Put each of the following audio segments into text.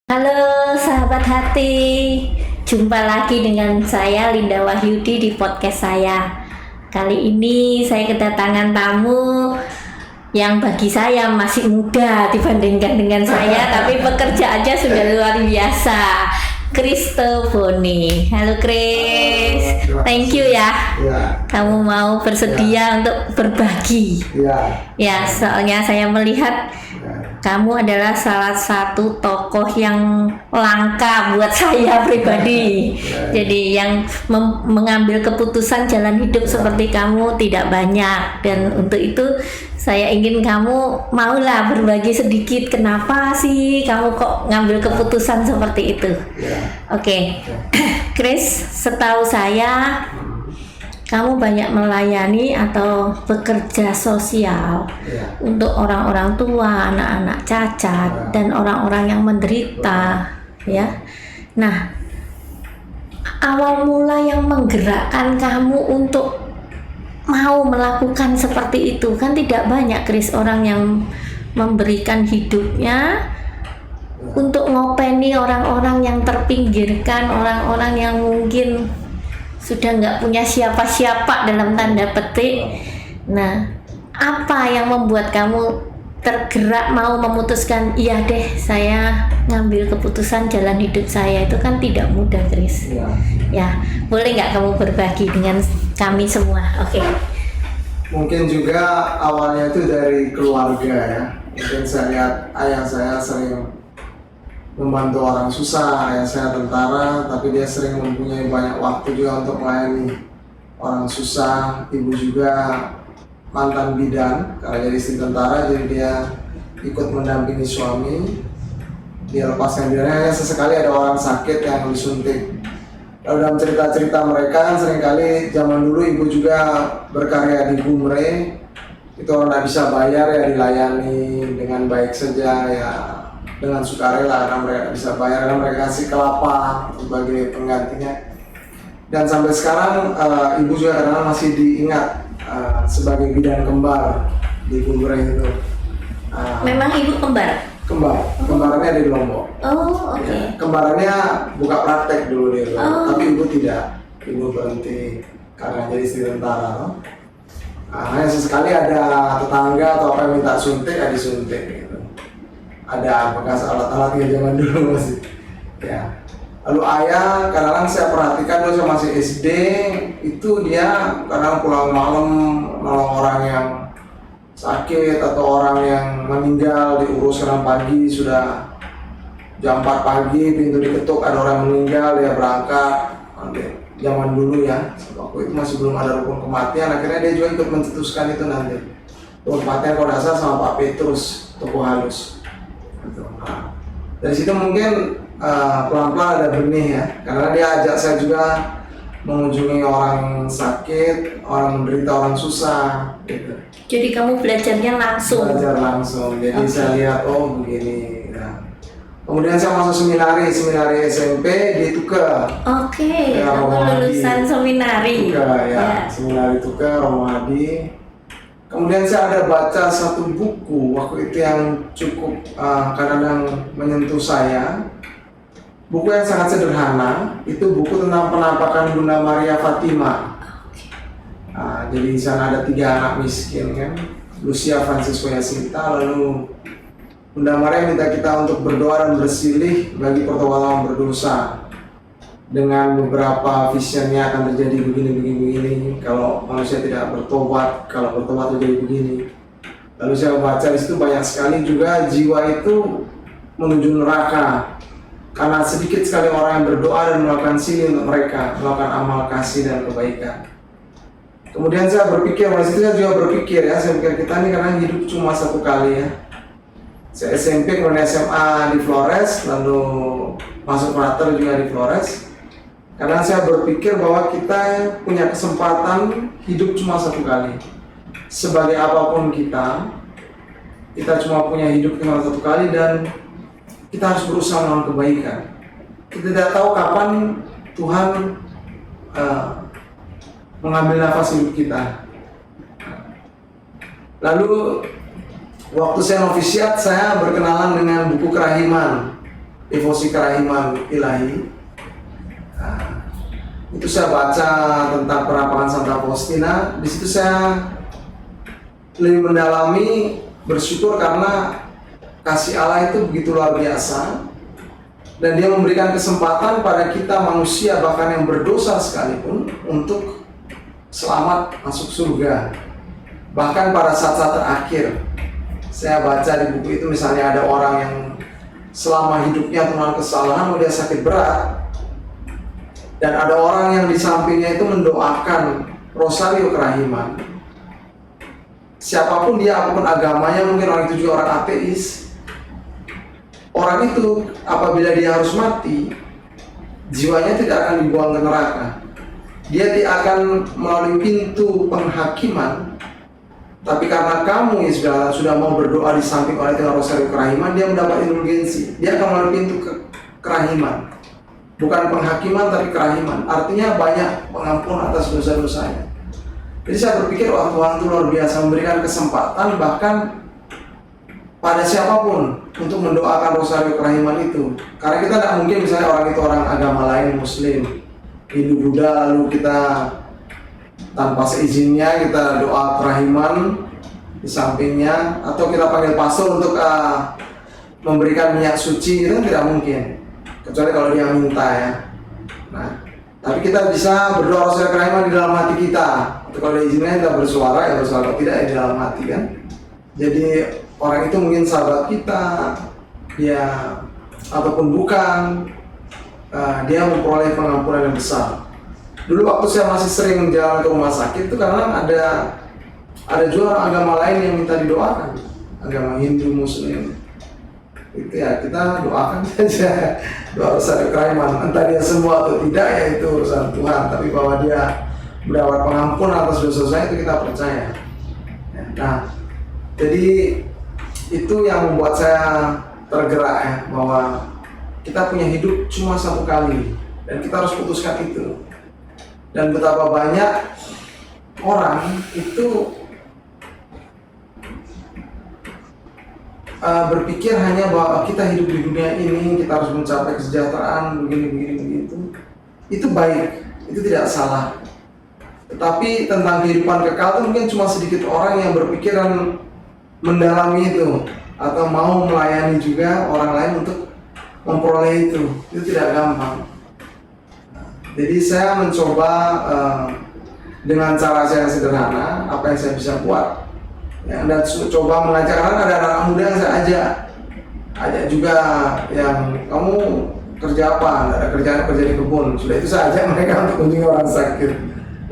Halo sahabat hati, jumpa lagi dengan saya Linda Wahyudi di podcast saya. Kali ini saya kedatangan tamu yang bagi saya masih muda dibandingkan dengan saya, tapi pekerjaannya sudah luar biasa. Cristoboni. Halo Chris, thank you ya. Kamu mau bersedia untuk berbagi. Ya, soalnya saya melihat kamu adalah salah satu tokoh yang langka buat saya pribadi. Jadi yang mengambil keputusan jalan hidup seperti kamu tidak banyak, dan untuk itu saya ingin kamu maulah berbagi sedikit kenapa sih kamu kok ngambil keputusan seperti itu. Oke. Chris, setahu saya kamu banyak melayani atau bekerja sosial untuk orang-orang tua, anak-anak cacat, dan orang-orang yang menderita, ya. Nah, awal mula yang menggerakkan kamu untuk mau melakukan seperti itu kan tidak banyak, Chris, orang yang memberikan hidupnya untuk ngopeni orang-orang yang terpinggirkan, orang-orang yang mungkin sudah nggak punya siapa-siapa dalam tanda petik. Nah, apa yang membuat kamu tergerak mau memutuskan, iya deh saya ngambil keputusan jalan hidup saya? Itu kan tidak mudah, Chris. Ya, boleh nggak kamu berbagi dengan kami semua? Oke. Mungkin juga awalnya itu dari keluarga ya. Mungkin saya lihat ayah saya sering membantu orang susah. Ayah saya tentara, tapi dia sering mempunyai banyak waktu juga untuk melayani orang susah. Ibu juga mantan bidan, karena jadi istri tentara, jadi dia ikut mendampingi suami. Dia lepaskan bidannya, hanya sesekali ada orang sakit yang disuntik. Lalu dalam cerita-cerita mereka kan seringkali zaman dulu ibu juga berkarya di Bumre, itu orang tidak bisa bayar ya dilayani dengan baik saja ya, dengan sukarela, karena mereka bisa bayar, karena mereka kasih kelapa sebagai penggantinya. Dan sampai sekarang ibu juga kadang masih diingat sebagai bidan kembar di Bumre itu. Memang ibu kembar? Kembarannya di Lombok. Oh, oke. Ya, kembarannya buka praktek dulu di Lombok, tapi ibu tidak. Ibu berhenti karena jadi istri tentara. Hanya sesekali ada tetangga atau apa yang minta suntik, ya disuntik gitu. Ada bekas alat-alatnya zaman dulu masih. Ya. Lalu ayah, kadang-kadang saya perhatikan dulu saya masih SD, itu dia kadang pulang malam nolong orang yang sakit atau orang yang meninggal, diurus kadang pagi, sudah jam 4 pagi pintu diketuk, ada orang meninggal, dia berangkat. Zaman dulu ya, waktu itu masih belum ada rukun kematian, akhirnya dia juga ikut mencetuskan itu nanti. Rukun kematian kalau dasar sama Pak Petrus, Toko Halus. Nah, dari situ mungkin pelan-pelan ada benih ya, karena dia ajak saya juga mengunjungi orang sakit, orang menderita, orang susah gitu. Jadi kamu belajarnya langsung? Belajar langsung, jadi saya lihat oh begini. Nah, kemudian saya masuk seminari SMP di Tuka. Oke, Ya, kamu lulusan seminari. Tuka ya, seminari Tuka, Romohadi. Kemudian saya ada baca satu buku waktu itu yang cukup kadang-kadang menyentuh saya. Buku yang sangat sederhana, itu buku tentang penampakan Bunda Maria Fatima. Jadi di sana ada 3 anak miskin kan, Lucia, Francisco, Jacinta. Lalu Bunda Maria minta kita untuk berdoa dan bersilih bagi pertolongan orang berdosa. Dengan beberapa visionnya akan terjadi begini. Kalau manusia tidak bertobat, kalau bertobat terjadi begini. Lalu saya baca di situ banyak sekali juga jiwa itu menuju neraka. Karena sedikit sekali orang yang berdoa dan melakukan silih untuk mereka, melakukan amal kasih dan kebaikan. Kemudian saya berpikir, dari situ saya juga berpikir ya, saya pikir kita ini karena hidup cuma satu kali ya. Saya SMP, kemudian SMA di Flores, lalu masuk frater juga di Flores. Karena saya berpikir bahwa kita punya kesempatan hidup cuma satu kali. Sebagai apapun kita cuma punya hidup cuma satu kali, dan kita harus berusaha melakukan kebaikan. Kita tidak tahu kapan Tuhan mengambil nafas hidup kita. Lalu waktu saya novisiat, saya berkenalan dengan buku Kerahiman Devosi Kerahiman Ilahi. Nah, itu saya baca tentang perapakan Santa Faustina. Di situ saya lebih mendalami, bersyukur karena kasih Allah itu begitu luar biasa, dan Dia memberikan kesempatan pada kita manusia bahkan yang berdosa sekalipun untuk selamat masuk surga. Bahkan pada saat-saat terakhir, saya baca di buku itu misalnya ada orang yang selama hidupnya penuh kesalahan, dia sakit berat, dan ada orang yang di sampingnya itu mendoakan rosario kerahiman. Siapapun dia, apapun agamanya, mungkin orang itu juga orang ateis, orang itu apabila dia harus mati, jiwanya tidak akan dibuang ke neraka. Dia tidak akan melalui pintu penghakiman, tapi karena kamu ya sudah mau berdoa di samping oleh dengan rosario kerahiman, dia mendapat indulgensi. Dia akan melalui pintu kerahiman, bukan penghakiman tapi kerahiman. Artinya banyak pengampunan atas dosa-dosanya. Jadi saya berpikir, wah, Tuhan itu luar biasa memberikan kesempatan bahkan pada siapapun untuk mendoakan rosario kerahiman itu. Karena kita tidak mungkin misalnya orang itu orang agama lain, Muslim, Hindu, Buddha, lalu kita tanpa seizinnya kita doa kerahiman di sampingnya, atau kita panggil pastor untuk memberikan minyak suci, itu tidak mungkin, kecuali kalau dia minta ya. Nah, tapi kita bisa berdoa rosario kerahiman di dalam hati kita, atau kalau diizinkan kita bersuara ya bersuara, kalau tidak ya di dalam hati kan. Jadi orang itu mungkin sahabat kita, dia ataupun bukan, dia memperoleh pengampunan yang besar. Dulu waktu saya masih sering jalan ke rumah sakit itu karena ada juga orang agama lain yang minta didoakan, agama Hindu, Muslim. Itu ya kita doakan saja, doa rosario kerahiman. Entah dia semua atau tidak ya itu urusan Tuhan, tapi bahwa dia mendapat pengampunan atas dosa-dosanya itu kita percaya. Nah, jadi itu yang membuat saya tergerak ya, bahwa kita punya hidup cuma satu kali dan kita harus putuskan itu. Dan betapa banyak orang itu berpikir hanya bahwa kita hidup di dunia ini, kita harus mencapai kesejahteraan, begini begitu. Itu baik, itu tidak salah. Tetapi tentang kehidupan kekal itu mungkin cuma sedikit orang yang berpikiran mendalami itu, atau mau melayani juga orang lain untuk memperoleh itu. Itu tidak gampang. Jadi saya mencoba dengan cara saya sederhana, apa yang saya bisa buat, ya, dan coba mengajak. Karena ada anak muda yang saya ajak juga, yang kamu kerja apa? Nggak ada kerjaan, kerja di kebun. Sudah itu saya ajak mereka untuk kunjungi orang sakit.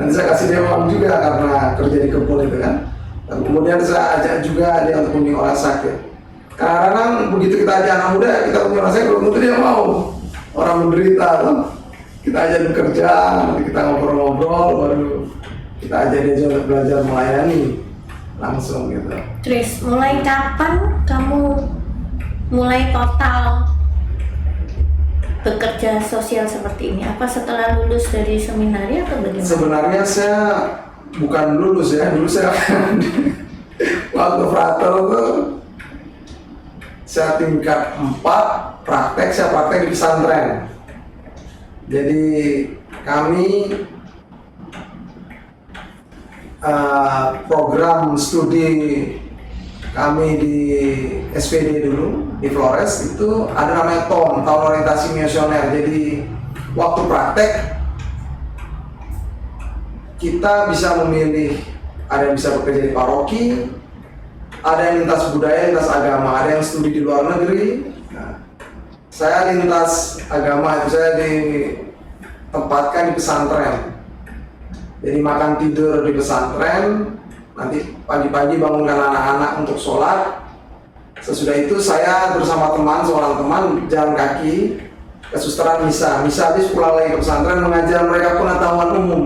Dan saya kasih dia uang juga karena kerja di kebun itu kan. Dan kemudian saya ajak juga dia untuk kunjungi orang sakit. Karena begitu kita ajak anak muda, kita kunjungi orang sakit, belum tentu dia mau. Orang menderita loh. Kita ajak bekerja, nanti kita ngobrol-ngobrol, baru kita ajak dia untuk belajar melayani langsung gitu. Terus mulai kapan kamu mulai total bekerja sosial seperti ini? Apa setelah lulus dari seminari atau bagaimana? Sebenarnya saya bukan lulus ya, dulu saya waktu frater itu saya tingkat 4 praktek, saya praktek di pesantren. Jadi kami program studi kami di SPD dulu di Flores itu ada namanya TOM, Tahun Orientasi Misioner. Jadi waktu praktek kita bisa memilih, ada yang bisa bekerja di paroki, ada yang lintas budaya, lintas agama, ada yang studi di luar negeri. Saya lintas agama, itu saya ditempatkan di pesantren. Jadi makan tidur di pesantren, nanti pagi-pagi bangunkan anak-anak untuk sholat. Sesudah itu saya bersama seorang teman jalan kaki ke susteran misa habis pulang lagi ke pesantren mengajar mereka pengetahuan umum.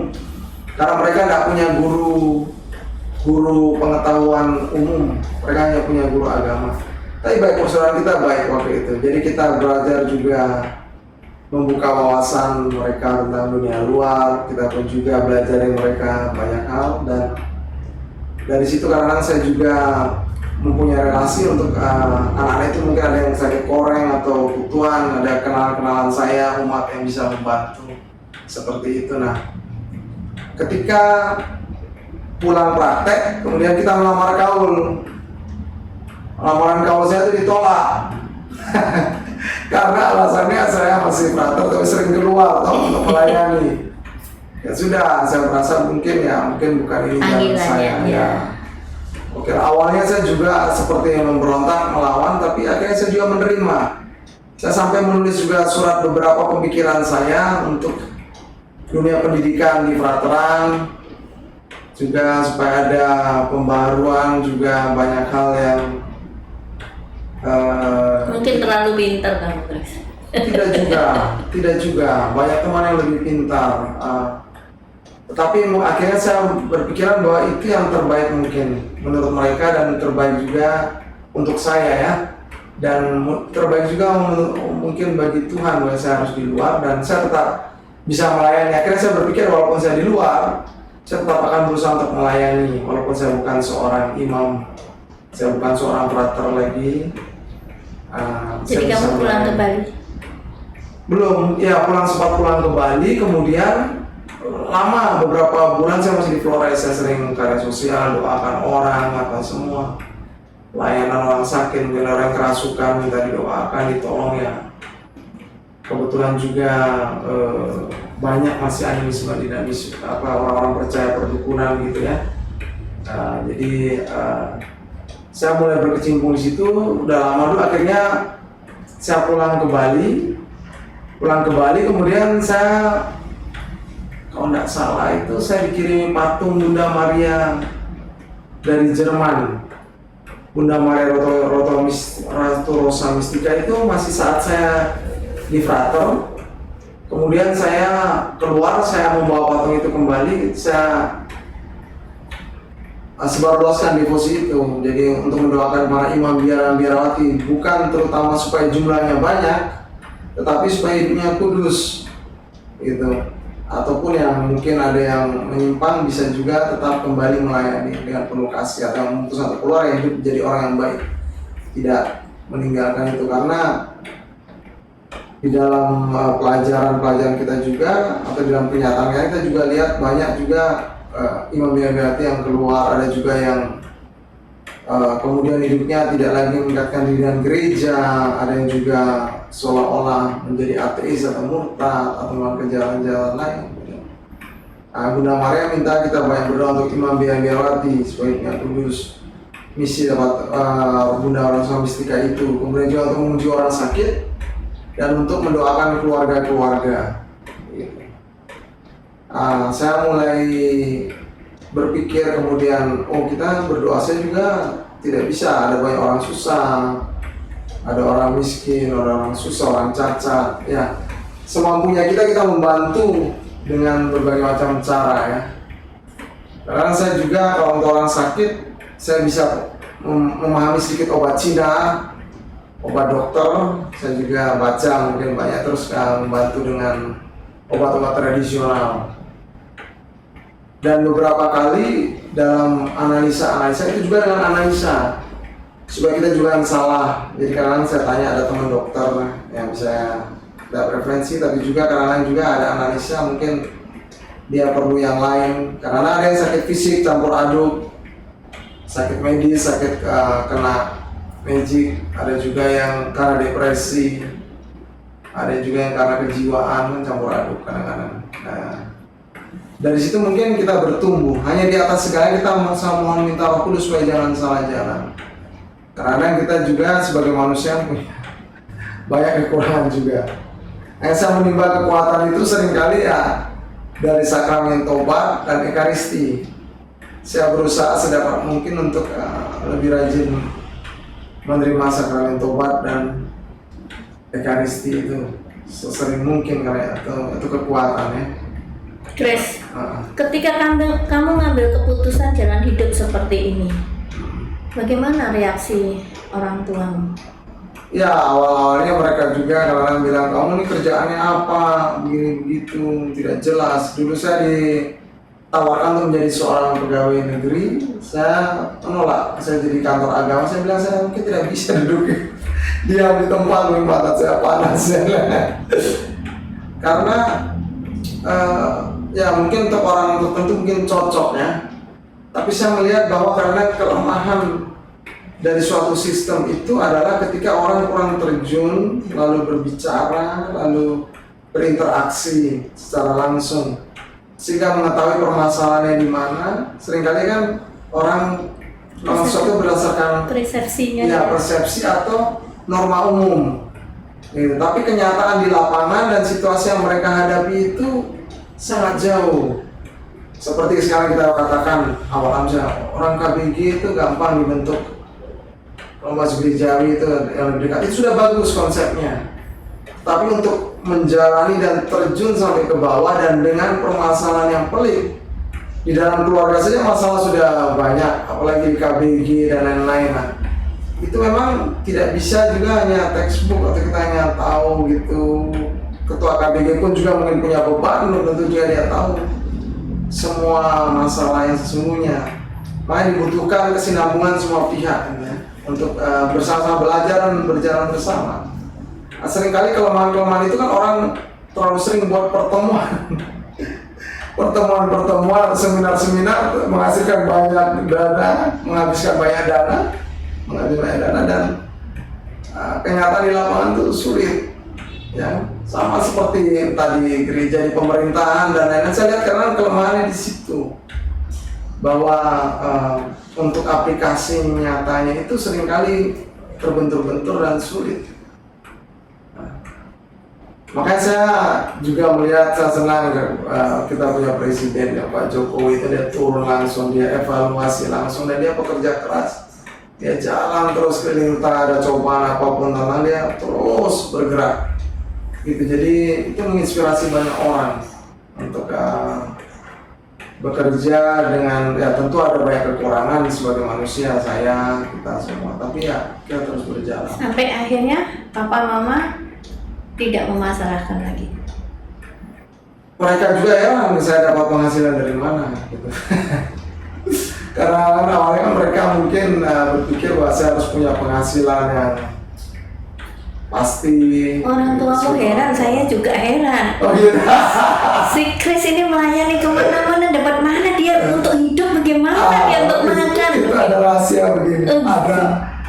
Karena mereka tidak punya guru pengetahuan umum, mereka hanya punya guru agama. Tapi baik, persaudaraan kita baik waktu itu. Jadi kita belajar juga membuka wawasan mereka tentang dunia luar. Kita pun juga belajar dari mereka banyak hal, dan dari situ kadang-kadang saya juga mempunyai relasi untuk anak-anak itu mungkin ada yang sakit koreng atau kebutuhan, ada kenalan-kenalan saya, umat yang bisa membantu. Seperti itu. Nah, ketika pulang praktek, kemudian kita melamar kaul. Lamaran kaul saya itu ditolak. Karena alasannya saya masih frater tapi sering keluar untuk melayani. Ya sudah, saya merasa mungkin bukan ini jalan saya. Ya. Oke, awalnya saya juga seperti memberontak, melawan, tapi akhirnya saya juga menerima. Saya sampai menulis juga surat beberapa pemikiran saya untuk dunia pendidikan di frateran, juga supaya ada pembaruan, juga banyak hal yang mungkin terlalu pintar kamu, Chris. tidak juga banyak teman yang lebih pintar, tetapi akhirnya saya berpikiran bahwa itu yang terbaik mungkin menurut mereka dan terbaik juga untuk saya ya, dan terbaik juga mungkin bagi Tuhan bahwa saya harus di luar dan saya tetap bisa melayani. Akhirnya saya berpikir walaupun saya di luar, saya tetap akan berusaha untuk melayani walaupun saya bukan seorang imam, saya bukan seorang frater lagi. Jadi kamu pulang ke Bali? Belum, ya sempat pulang ke Bali, kemudian lama beberapa bulan saya masih di Flores. Saya sering karya sosial, doakan orang, apa semua layanan orang sakit, mungkin orang kerasukan minta didoakan, ditolong ya. Kebetulan juga banyak masih animisme dinamis, orang-orang percaya perdukunan gitu ya. Jadi saya mulai berkecimpung di situ, udah lama dulu. Akhirnya saya pulang ke Bali, kemudian saya, kalau tidak salah itu saya dikirimi patung Bunda Maria dari Jerman. Bunda Maria Ratu Rosa Mistika itu masih saat saya di frater. Kemudian saya keluar, saya membawa patung itu kembali, saya sebarluaskan devosi itu. Jadi untuk mendoakan para imam biarawati, bukan terutama supaya jumlahnya banyak, tetapi supaya hidupnya kudus gitu. Ataupun yang mungkin ada yang menyimpang bisa juga tetap kembali melayani dengan penuh kasih, atau memutuskan untuk keluar yang hidup jadi orang yang baik, tidak meninggalkan itu. Karena di dalam pelajaran kita juga, atau dalam kenyataannya kita juga lihat banyak juga imam biarawati yang keluar, ada juga yang kemudian hidupnya tidak lagi mengikatkan diri dengan gereja, ada yang juga seolah-olah menjadi ateis atau murtad atau melakukan jalan-jalan lain. Bunda Maria minta kita banyak berdoa untuk imam biarawati supaya hidupnya kudus. Misi dapat Bunda Rosa Mistika itu, kemudian juga untuk menguji orang sakit dan untuk mendoakan keluarga-keluarga. Saya mulai berpikir kemudian, kita berdoa saya juga tidak bisa, ada banyak orang susah, ada orang miskin, orang susah, orang cacat ya. Semampunya kita membantu dengan berbagai macam cara ya. Karena saya juga kalau untuk orang sakit, saya bisa memahami sedikit obat Cina, obat dokter, saya juga baca mungkin banyak, terus membantu dengan obat-obat tradisional. Dan beberapa kali dalam analisa itu juga dengan analisa supaya kita juga yang salah. Jadi kadang-kadang saya tanya, ada teman dokter yang bisa tidak preferensi, tapi juga kadang-kadang juga ada analisa, mungkin dia perlu yang lain karena ada yang sakit fisik campur aduk, sakit medis, sakit kena magic, ada juga yang karena depresi, ada juga yang karena kejiwaan, campur aduk kadang-kadang. Dari situ mungkin kita bertumbuh. Hanya di atas segala kita mohon minta Roh Kudus supaya jangan salah jalan. Karena kita juga sebagai manusia punya banyak kekurangan juga. Yang saya menimba kekuatan itu seringkali ya dari sakramen tobat dan ekaristi. Saya berusaha sedapat mungkin untuk lebih rajin menerima sakramen tobat dan ekaristi itu sesering mungkin karena itu kekuatan ya. Chris, ketika kamu ngambil keputusan jalan hidup seperti ini, bagaimana reaksi orang tuamu? Ya, awal-awalnya mereka juga kadang-kadang bilang, kamu ini kerjaannya apa, begini begitu, tidak jelas. Dulu saya ditawarkan untuk menjadi seorang pegawai negeri, saya menolak. Saya jadi kantor agama, saya bilang saya mungkin tidak bisa duduk diam di tempat mata saya panas ya. Karena ya mungkin untuk orang tertentu mungkin cocok ya, tapi saya melihat bahwa karena kelemahan dari suatu sistem itu adalah ketika orang kurang terjun, lalu berbicara, lalu berinteraksi secara langsung, sehingga mengetahui permasalahannya di mana. Seringkali kan orang melakukan sesuatu berdasarkan persepsinya, ya persepsi atau norma umum. Gitu. Tapi kenyataan di lapangan dan situasi yang mereka hadapi itu sangat jauh. Seperti sekarang kita katakan awal aja, orang KBG itu gampang dibentuk. Kalau Mas Gerejawi itu yang lebih dekat, itu sudah bagus konsepnya. Tapi untuk menjalani dan terjun sampai ke bawah dan dengan permasalahan yang pelik di dalam keluarga saja masalah sudah banyak, apalagi di KBG dan lain-lain. Nah, itu memang tidak bisa juga hanya textbook atau kita hanya tahu gitu. Ketua KBG pun juga mungkin punya beban, tentu juga dia tahu semua masalah yang sesungguhnya. Makanya dibutuhkan kesinambungan semua pihak ya, untuk bersama-sama belajar dan berjalan bersama. Nah, seringkali kelemahan-kelemahan itu kan orang terlalu sering buat pertemuan. Pertemuan, seminar-seminar menghasilkan banyak dana, menghabiskan banyak dana dan kenyataan di lapangan itu sulit. Ya, sama seperti tadi gereja di pemerintahan dan lain-lain. Saya lihat karena kelemahannya di situ. Bahwa untuk aplikasi nyatanya itu seringkali terbentur-bentur dan sulit. Makanya saya juga melihat, saya senang kita punya presiden ya, Pak Jokowi itu dia turun langsung, dia evaluasi langsung dan dia bekerja keras. Dia jalan terus keliling, ada cobaan apapun tentang dia terus bergerak. Gitu. Jadi itu menginspirasi banyak orang untuk bekerja dengan, ya tentu ada banyak kekurangan sebagai manusia, saya, kita semua, tapi ya kita terus berjalan. Sampai akhirnya papa mama tidak memasalahkan lagi. Mereka juga ya, saya dapat penghasilan dari mana gitu. Karena awalnya mereka mungkin berpikir bahwa saya harus punya penghasilan yang pasti. Orang tuamu heran, saya juga heran. Oh iya. Si Chris ini melayani kemana-mana, dapat mana dia untuk hidup, bagaimana dia untuk makan? Itu ada rahasia begini.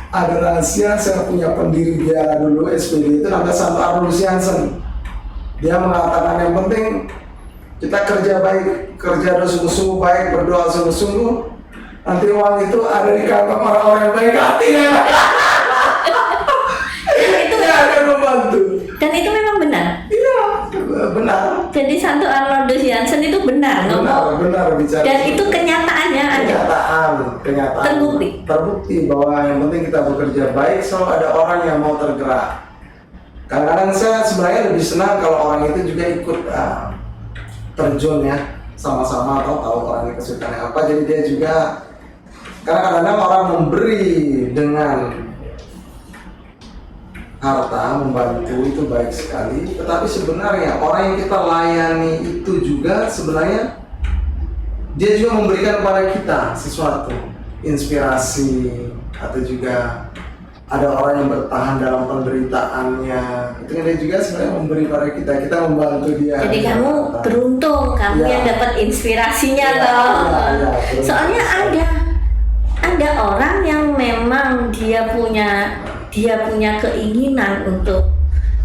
Ada rahasia. Saya punya pendiri dia dulu SPD itu namanya Santo Arnold Jansen. Dia mengatakan yang penting kita kerja baik, kerja sungguh-sungguh baik, berdoa sungguh-sungguh. Nanti uang itu ada di kantong orang-orang yang baik hati ya. Akan membantu. Dan itu memang benar. Iya, benar. Jadi Santo Arnold Jansen itu benar ngomong. Benar bicara. Dan itu kenyataannya ada. Kenyataan. Terbukti Bahwa yang penting kita bekerja baik, selalu ada orang yang mau tergerak. Kadang-kadang saya sebenarnya lebih senang kalau orang itu juga ikut terjun ya, sama-sama tahu orangnya kesukaannya apa. Jadi dia juga, karena kadang-kadang orang memberi dengan harta, membantu itu baik sekali, tetapi sebenarnya orang yang kita layani itu juga sebenarnya dia juga memberikan kepada kita sesuatu, inspirasi, atau juga ada orang yang bertahan dalam penderitaannya, itu dia juga sebenarnya memberi pada kita membantu dia. Jadi kamu beruntung, kamu yang dapat inspirasinya toh. Soalnya ada orang yang memang dia punya keinginan untuk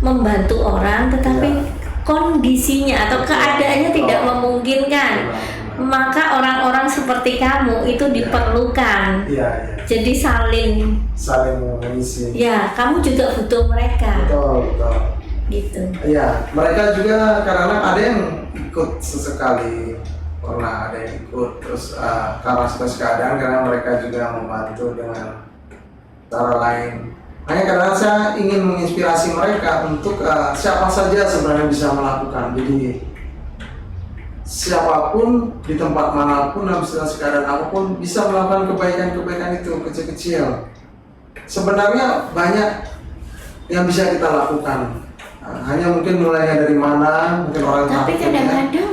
membantu orang, tetapi kondisinya atau keadaannya tidak memungkinkan. Maka orang-orang seperti kamu itu diperlukan. Jadi saling mengisi. Ya, kamu juga butuh mereka. Betul. Gitu. Iya, mereka juga kadang-kadang ada yang ikut sesekali, pernah ada yang ikut terus karena situasi keadaan, karena mereka juga membantu dengan cara lain. Makanya karena saya ingin menginspirasi mereka untuk siapa saja sebenarnya bisa melakukan. Jadi siapapun di tempat manapun dalam situasi keadaan apapun bisa melakukan kebaikan-kebaikan itu kecil-kecil. Sebenarnya banyak yang bisa kita lakukan. Hanya mungkin mulainya dari mana, mungkin orang. Tapi kadang-kadang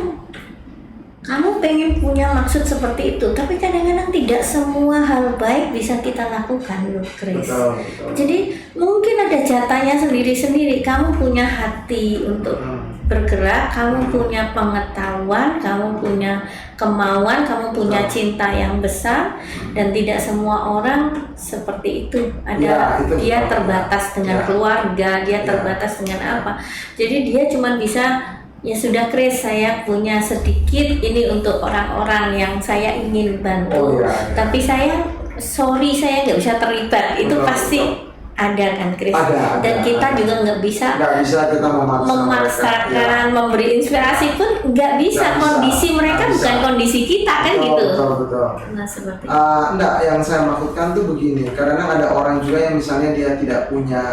kamu pengen punya maksud seperti itu, tapi kadang-kadang tidak semua hal baik bisa kita lakukan loh, Chris. Betul. Jadi mungkin ada jatahnya sendiri-sendiri. Kamu punya hati untuk bergerak, kamu punya pengetahuan, kamu punya kemauan, kamu punya cinta yang besar, dan tidak semua orang seperti itu. Ada dia terbatas dengan keluarga, dia terbatas dengan apa. Jadi dia cuma bisa, ya sudah Chris, saya punya sedikit ini untuk orang-orang yang saya ingin bantu, tapi saya nggak bisa terlibat. Itu pasti ada kan, Chris? Dan kita juga nggak bisa kita memaksakan, memberi inspirasi pun nggak bisa. Kondisi mereka bukan kondisi kita kan, gitu. Betul. Nah, seperti enggak, yang saya maksudkan tuh begini, karena ada orang juga yang misalnya dia tidak punya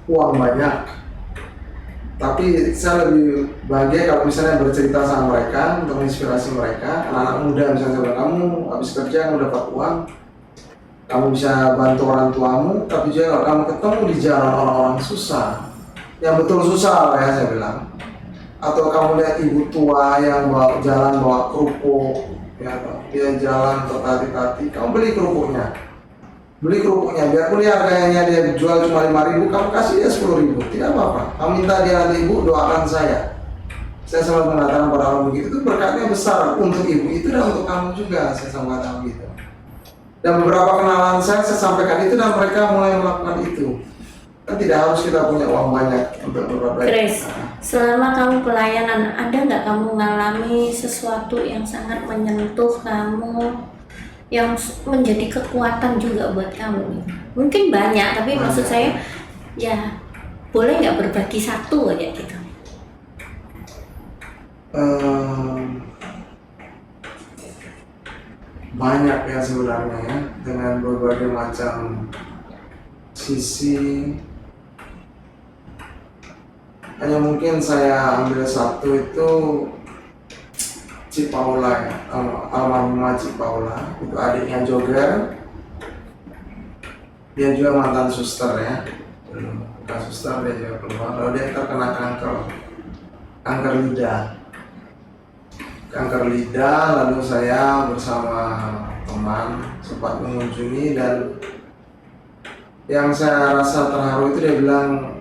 uang banyak, tapi saya lebih bahagia kalau misalnya bercerita sama mereka untuk menginspirasi mereka. Anak-anak muda misalnya, saya bilang, kamu habis kerja, kamu dapat uang, kamu bisa bantu orang tuamu, tapi juga kalau kamu ketemu di jalan orang-orang susah, yang betul susah lah ya saya bilang, atau kamu lihat ibu tua yang jalan bawa kerupuk, ya, dia jalan tertati-tati, kamu beli kerupuknya, biarpun dia harganya dia jual cuma 5.000, kamu kasih dia 10.000, tidak apa-apa. Kamu minta dia nanti, ibu doakan saya selalu mengatakan pada orang begitu, itu berkatnya besar untuk ibu itu dan untuk kamu juga, saya selalu mengatakan gitu. Dan beberapa kenalan saya sampaikan itu dan mereka mulai melakukan itu. Kan tidak harus kita punya uang banyak untuk berbuat baik. Chris, selama kamu pelayanan, ada nggak kamu mengalami sesuatu yang sangat menyentuh kamu, yang menjadi kekuatan juga buat kamu? Mungkin banyak, tapi maksud saya, ya boleh nggak berbagi satu aja gitu? Banyak ya sebenarnya ya, dengan berbagai macam sisi. Hanya mungkin saya ambil satu itu Ci Paula ya, almarhumah Ci Paula, itu adiknya Joger. Dia juga mantan suster ya, bukan suster, dia juga keluar. Lalu dia terkena kanker lidah, lalu saya bersama teman sempat mengunjungi, dan yang saya rasa terharu itu dia bilang,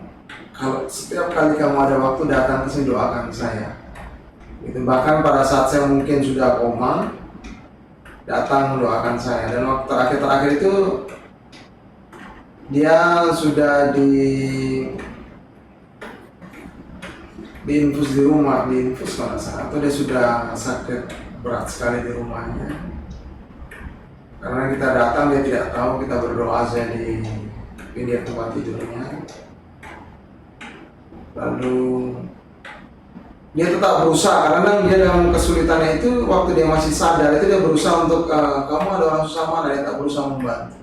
kalau setiap kali kamu ada waktu datang ke sini doakan saya. Itu bahkan pada saat saya mungkin sudah koma, datang mendoakan saya. Dan waktu terakhir itu dia sudah diinfus di rumah, kalau salah, atau dia sudah sakit berat sekali di rumahnya. Karena kita datang, dia tidak tahu, kita berdoa saja di pinggir tempat tidurnya. Lalu dia tetap berusaha, karena dia dalam kesulitannya itu, waktu dia masih sadar itu dia berusaha untuk kamu ada orang susah mana, dia tak berusaha membantu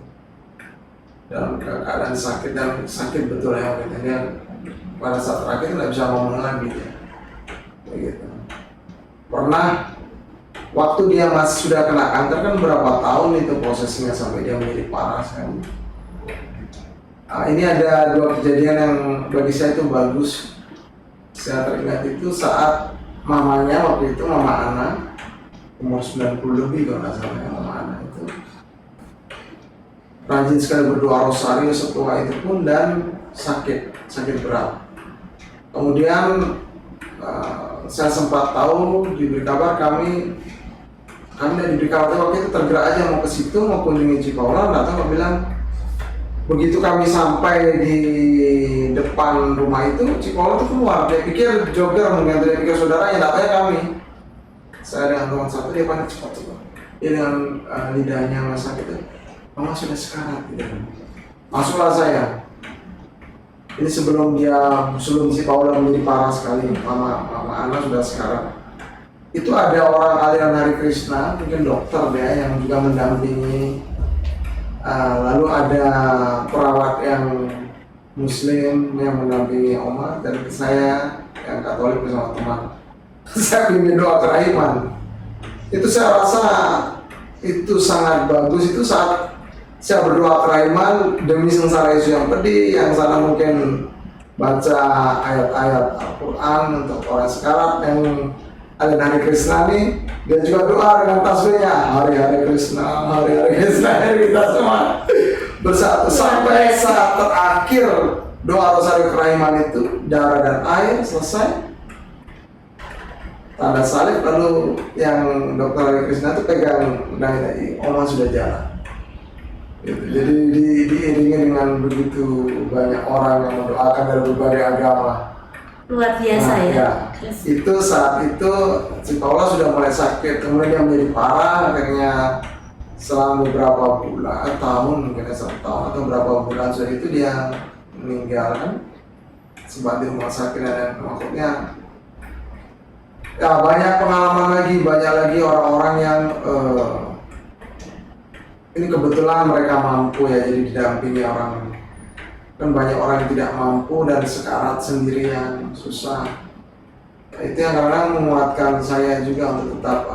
dalam keadaan sakit, dan sakit betul ya waktu itu. Dia pada saat terakhir tidak bisa ngomong lagi ya. Begitu. Pernah waktu dia masih sudah kena kanker, kan berapa tahun itu prosesnya sampai dia menjadi parah sekali. Ini ada dua kejadian yang bagi saya itu bagus. Saya teringat itu saat mamanya waktu itu, Mama Ana, umur 90 lebih kalau nggak salah ya, Mama Ana itu rajin sekali berdoa rosario setua itu pun, dan sakit berat. Kemudian saya sempat tahu, diberi kabar, kami diberi kabar waktu itu tergerak aja mau ke situ, mau kunjungi Ci Paula. Nggak tahu, bilang begitu kami sampai di depan rumah itu, Ci Paula itu keluar. Dia pikir Joger, mungkin dia pikir saudaranya, datanya kami. Saya dengan teman satu, dia panik cepat. Dia dengan lidahnya masak itu, Mama sudah sekarat. Masuklah saya. Ini sebelum Ci Paula menjadi parah sekali, Mama Ana sudah sekarat. Itu ada orang aliran Hari Krishna, mungkin dokter dia yang juga mendampingi. Lalu ada perawat yang Muslim yang mendampingi Oma, dan saya yang Katolik bersama teman. Saya ingin doa kerahiman. Itu saya rasa itu sangat bagus. Itu saat saya berdoa kerahiman demi sengsara Yesus yang pedih, yang sana mungkin baca ayat-ayat Al-Quran untuk orang sekarat, yang Alian Hari Krishna nih, dia juga doa dengan tasbihnya Hari Hari Krishna, Hari Hari Krishna. Kita semua bersatu sampai saat terakhir doa Rosari Kerahiman itu, darah dan air selesai, tanda salib, lalu yang Dr. Hari Krishna itu pegang dai, Oma sudah jalan. Gitu. Jadi diiringi dengan begitu banyak orang yang mendoakan dari berbagai agama. Luar biasa ya. Itu saat itu si Paula sudah mulai sakit, kemudian dia menjadi parah, akhirnya selama beberapa bulan, tahun mungkin 1 tahun atau berapa bulan sudah itu dia meninggal kan, sempat di rumah sakit dan maksudnya ya banyak pengalaman lagi, banyak lagi orang-orang yang ini kebetulan mereka mampu ya, jadi didampingi orang. Kan banyak orang yang tidak mampu dan sekarat sendirian, susah. Itu yang kadang menguatkan saya juga untuk tetap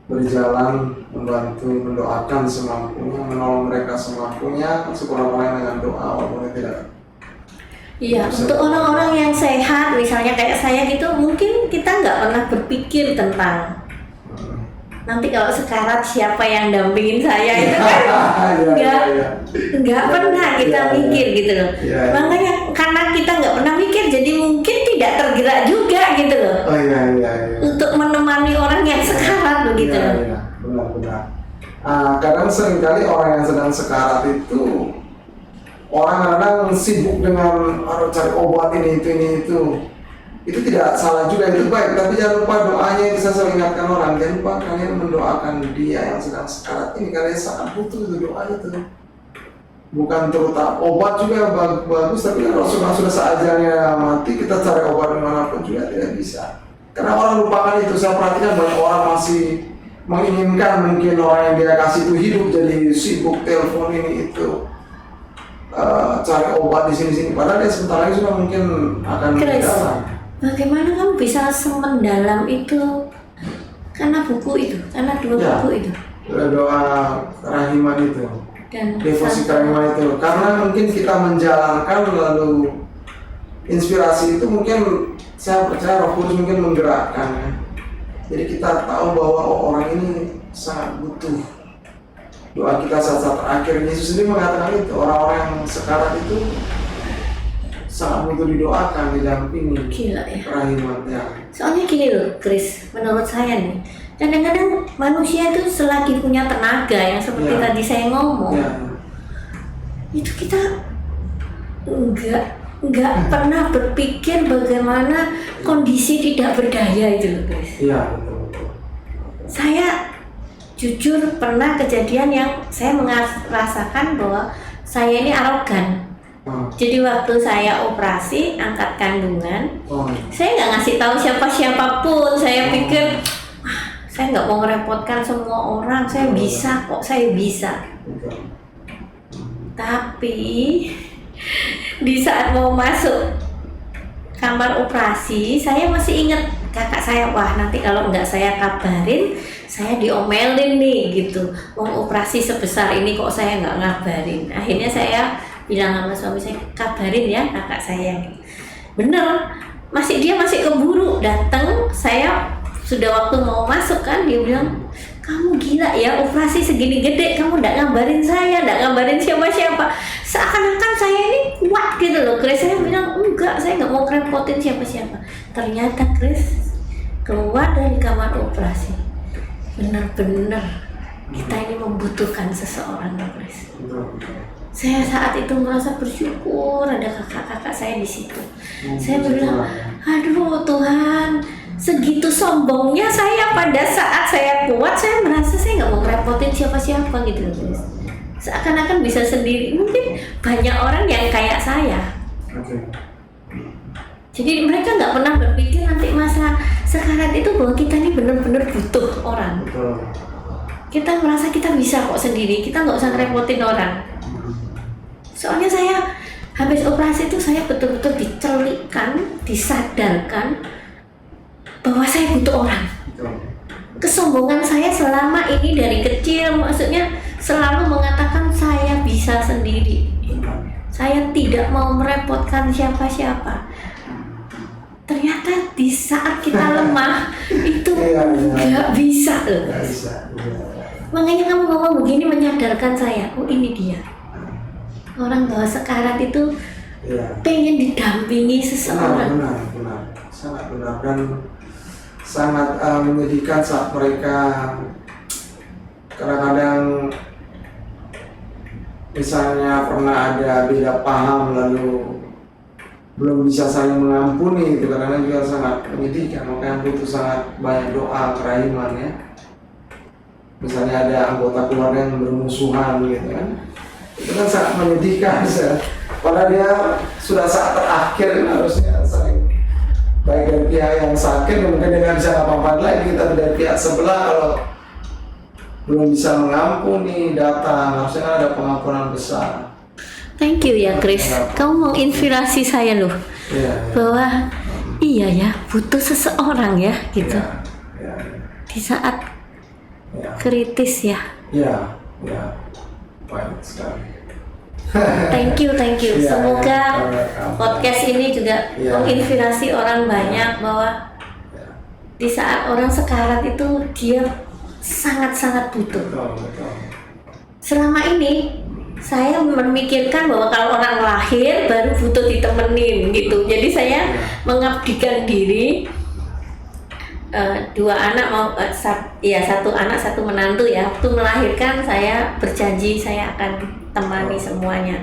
berjalan, membantu, mendoakan semampunya, menolong mereka semampunya, sekurang-kurangnya dengan doa walaupun tidak. Iya, untuk orang-orang yang sehat, misalnya kayak saya gitu, mungkin kita nggak pernah berpikir tentang nanti kalau sekarat siapa yang dampingin saya itu kan nggak pernah kita mikir gitu loh. Makanya karena kita nggak pernah mikir, jadi mungkin tidak tergerak juga gitu loh. Untuk menemani orang yang sekarat begitu loh. Benar-benar. Kadang seringkali orang yang sedang sekarat itu orang kadang sibuk dengan cari obat ini itu. Itu tidak salah juga, itu baik, tapi jangan lupa doanya yang bisa saya ingatkan orang. Jangan lupa kalian mendoakan dia yang sedang sekarat ini, kalian sangat butuh itu doa itu. Bukan terutama obat juga bagus, tapi kalau sudah seajalnya mati kita cari obat dimanapun juga tidak bisa. Karena orang lupakan itu. Saya perhatikan banyak orang masih menginginkan mungkin orang yang dia kasih itu hidup, jadi sibuk telepon ini itu, cari obat di sini. Padahal dia sebentar lagi sudah mungkin akan meninggal. Bagaimana kamu bisa semendalam itu? Karena buku itu, karena 2 buku itu. Doa kerahiman itu. Dan devosi kerahiman itu. Karena mungkin kita menjalankan lalu inspirasi itu mungkin saya percaya Roh Kudus mungkin menggerakkan ya. Jadi kita tahu bahwa orang ini sangat butuh doa kita saat-saat terakhir. Yesus sendiri mengatakan itu, orang-orang yang sekarat itu sangat butuh didoakan, didampingi. Gila ya. Kerahimannya. Soalnya gini loh, Chris, menurut saya nih, kadang-kadang manusia itu selagi punya tenaga yang seperti tadi saya ngomong, itu kita nggak pernah berpikir bagaimana kondisi tidak berdaya itu loh, Chris. Iya, betul. Saya jujur pernah kejadian yang saya merasakan bahwa saya ini arogan. Jadi waktu saya operasi angkat kandungan, saya nggak ngasih tahu siapapun. Saya pikir saya nggak mau merepotkan semua orang, saya bisa kok, saya bisa. Tapi di saat mau masuk kamar operasi, saya masih ingat kakak saya, wah nanti kalau nggak saya kabarin, saya diomelin nih gitu. Mau operasi sebesar ini kok saya nggak ngabarin. Akhirnya saya bilang sama suami saya, kabarin ya kakak saya. Bener, dia masih keburu datang. Saya sudah waktu mau masuk kan, dia bilang, kamu gila ya, operasi segini gede kamu nggak ngabarin saya, nggak ngabarin siapa-siapa. Seakan-akan saya ini kuat gitu loh. Chris, saya bilang enggak, saya nggak mau ngerepotin siapa-siapa. Ternyata Chris keluar dari kamar operasi, benar-benar kita ini membutuhkan seseorang, Chris. Saya saat itu merasa bersyukur ada kakak-kakak saya di situ. Saya bilang, aduh Tuhan, segitu sombongnya saya pada saat saya kuat, saya merasa saya nggak mau merepotin siapa-siapa gitu loh. Seakan-akan bisa sendiri. Mungkin banyak orang yang kayak saya. Jadi mereka nggak pernah berpikir nanti masa sekarat itu bahwa kita ini benar-benar butuh orang. Kita merasa kita bisa kok sendiri, kita nggak usah ngerepotin orang. Soalnya saya habis operasi itu saya betul-betul dicelikkan, disadarkan bahwa saya butuh orang. Kesombongan saya selama ini dari kecil, maksudnya selalu mengatakan saya bisa sendiri. Saya tidak mau merepotkan siapa-siapa. Ternyata di saat kita lemah itu Iya. nggak bisa loh. Nggak bisa. Iya. Makanya kamu ngomong begini menyadarkan saya, oh ini dia orang bahwa sekarat itu Iya. pengen didampingi Benar, seseorang. benar, sangat benar dan sangat menyedihkan saat mereka kadang-kadang misalnya pernah ada beda paham lalu belum bisa saling mengampuni, itu kadang-kadang juga sangat menyedihkan. Makanya butuh sangat banyak doa kerahiman ya. Misalnya ada anggota keluarga yang bermusuhan gitu kan, itu kan sangat menyedihkan. Padahal dia sudah saat terakhir harusnya saling, baik dari pihak yang sakit mungkin dengan bisa apa-apa lagi, tapi dari pihak sebelah kalau belum bisa mengampuni datang, harusnya kan ada pengampunan besar. Thank you ya Chris, kamu menginspirasi saya loh Iya, bahwa iya ya butuh seseorang ya gitu iya, di saat iya, kritis ya. iya, baik sekali. Thank you. Iya, Semoga iya. podcast ini juga Iya. menginspirasi orang banyak bahwa Iya. di saat orang sekarat itu dia sangat-sangat butuh. Betul. Selama ini saya memikirkan bahwa kalau orang lahir baru butuh ditemenin gitu. Jadi saya mengabdikan diri, dua anak satu anak satu menantu ya. Waktu melahirkan saya berjanji saya akan temani semuanya.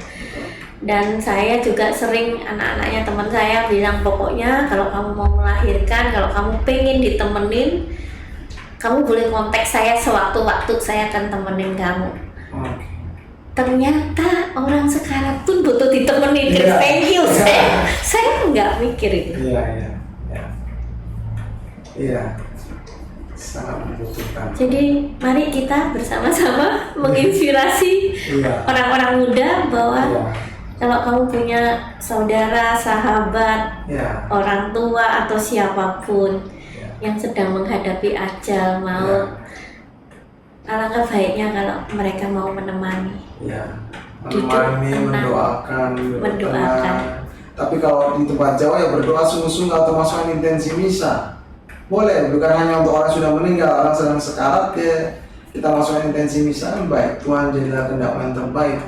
Dan saya juga sering anak-anaknya teman saya bilang pokoknya kalau kamu mau melahirkan, kalau kamu pengen ditemenin, kamu boleh kontak saya sewaktu-waktu, saya akan temenin kamu. Oke. Ternyata orang sekarat pun butuh ditemenin. Iya. Thank you. Saya nggak mikir itu. Iya. Sangat membutuhkan. Jadi mari kita bersama-sama menginspirasi Iya. orang-orang muda bahwa Iya. kalau kamu punya saudara, sahabat, Iya. orang tua atau siapapun Iya. yang sedang menghadapi ajal maut, alangkah baiknya kalau mereka mau menemani. Ya, Duduk menemani, tenang. Mendoakan. Tapi kalau di tempat Jawa ya berdoa sungguh-sungguh atau masukkan intensi misa. Boleh, bukan hanya untuk orang sudah meninggal, orang sedang sekarat ya kita masukkan intensi misa. Baik, Tuhan jadilah kehendakmu yang terbaik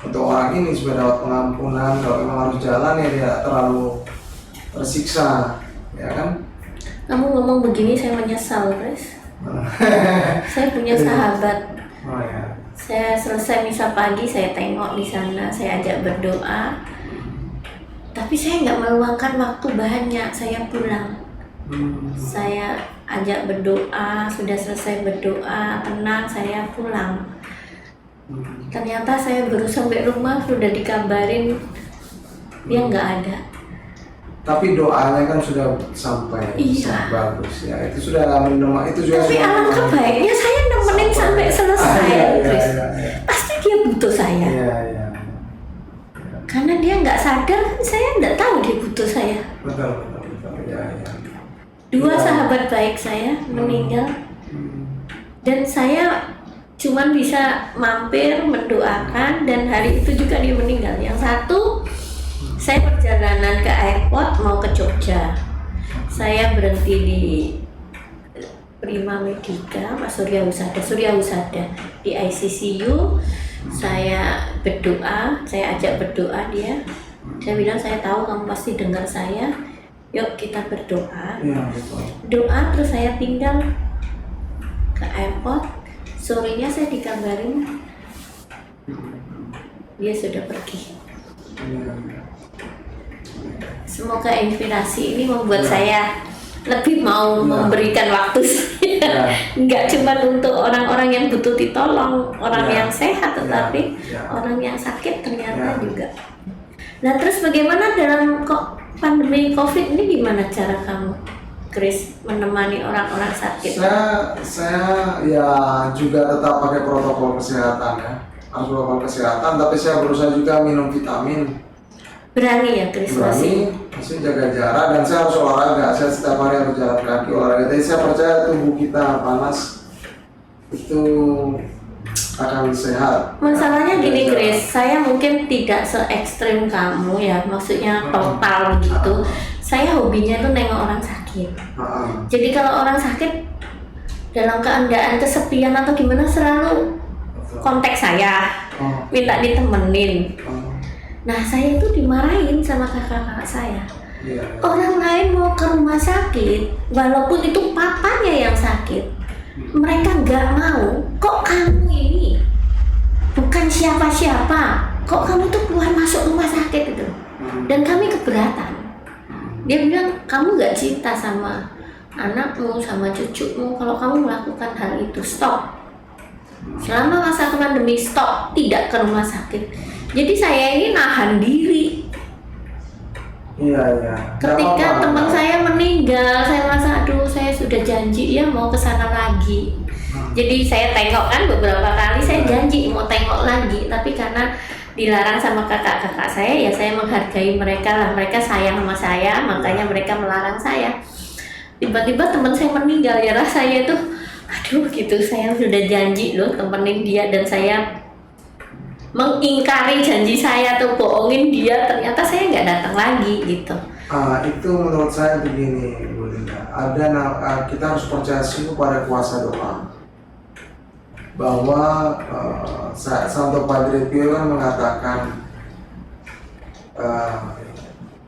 untuk orang ini supaya dapat pengampunan. Kalau memang harus jalan ya tidak terlalu tersiksa, ya kan? Kamu ngomong begini saya menyesal, Chris. Saya punya sahabat. Oh ya. Saya selesai misa pagi, saya tengok di sana, saya ajak berdoa. Tapi saya nggak meluangkan waktu banyak, saya pulang. Saya ajak berdoa, sudah selesai berdoa, tenang, saya pulang. Ternyata saya baru sampai rumah, sudah dikabarin dia nggak ada. Tapi doanya kan sudah sampai, Iya. bagus ya. Itu sudah mendoa, itu juga. Tapi sudah alangkah mendoa. baiknya saya nemenin sampai selesai, Iya. Chris. Pasti dia butuh saya. Iya. Karena dia nggak sadar, saya nggak tahu dia butuh saya. Betul. Ya. Dua Iya. sahabat baik saya meninggal, dan saya cuman bisa mampir mendoakan, dan hari itu juga dia meninggal. Yang satu, saya perjalanan ke airport mau ke Jogja. Saya berhenti di Prima Medica, Pak Surya Husada di ICCU. Saya berdoa, saya ajak berdoa dia. Saya bilang saya tahu kamu pasti dengar saya. Yuk kita berdoa. Iya, betul. Doa terus saya tinggal ke airport. Sorenya saya dikabarin dia sudah pergi. Iya. Semoga inspirasi ini membuat saya lebih mau memberikan waktu saya. Enggak cuma untuk orang-orang yang butuh ditolong, orang yang sehat, tetapi orang yang sakit ternyata juga. Nah terus bagaimana dalam pandemi COVID ini, gimana cara kamu, Chris, menemani orang-orang sakit? Saya ya juga tetap pakai protokol kesehatan ya. Harus protokol kesehatan, tapi saya berusaha juga minum vitamin. Berani ya Chris? Masih jaga jarak, dan saya harus olahraga. Saya setiap hari harus jalan kaki, olahraga. Jadi saya percaya tubuh kita panas itu akan sehat. Masalahnya gini Chris, saya mungkin tidak se ekstrim kamu ya, maksudnya total gitu. saya hobinya tuh nengok orang sakit. Jadi kalau orang sakit dalam keadaan kesepian atau gimana selalu kontak saya, minta ditemenin. Nah saya itu dimarahin sama kakak-kakak saya. Orang lain mau ke rumah sakit, walaupun itu papanya yang sakit, mereka nggak mau. Kok kamu ini bukan siapa-siapa, kok kamu tuh keluar masuk rumah sakit itu? Dan kami keberatan. Dia bilang, kamu nggak cinta sama anakmu, sama cucumu. Kalau kamu melakukan hal itu, stop. Selama masa pandemi, stop, tidak ke rumah sakit. Jadi saya ini nahan diri. Iya. Ketika teman saya meninggal, saya merasa, aduh, saya sudah janji ya mau ke sana lagi. Jadi saya tengok kan beberapa kali, saya janji mau tengok lagi, tapi karena dilarang sama kakak-kakak saya, ya saya menghargai mereka lah. Mereka sayang sama saya, makanya mereka melarang saya. Tiba-tiba teman saya meninggal, ya rasanya itu, aduh gitu, saya sudah janji loh temenin dia, dan saya mengingkari janji saya atau bohongin dia, ternyata saya nggak datang lagi gitu. Itu menurut saya begini, Bu Linda. Kita harus percaya sungguh pada kuasa doa. Bahwa Santo Padre Pio kan mengatakan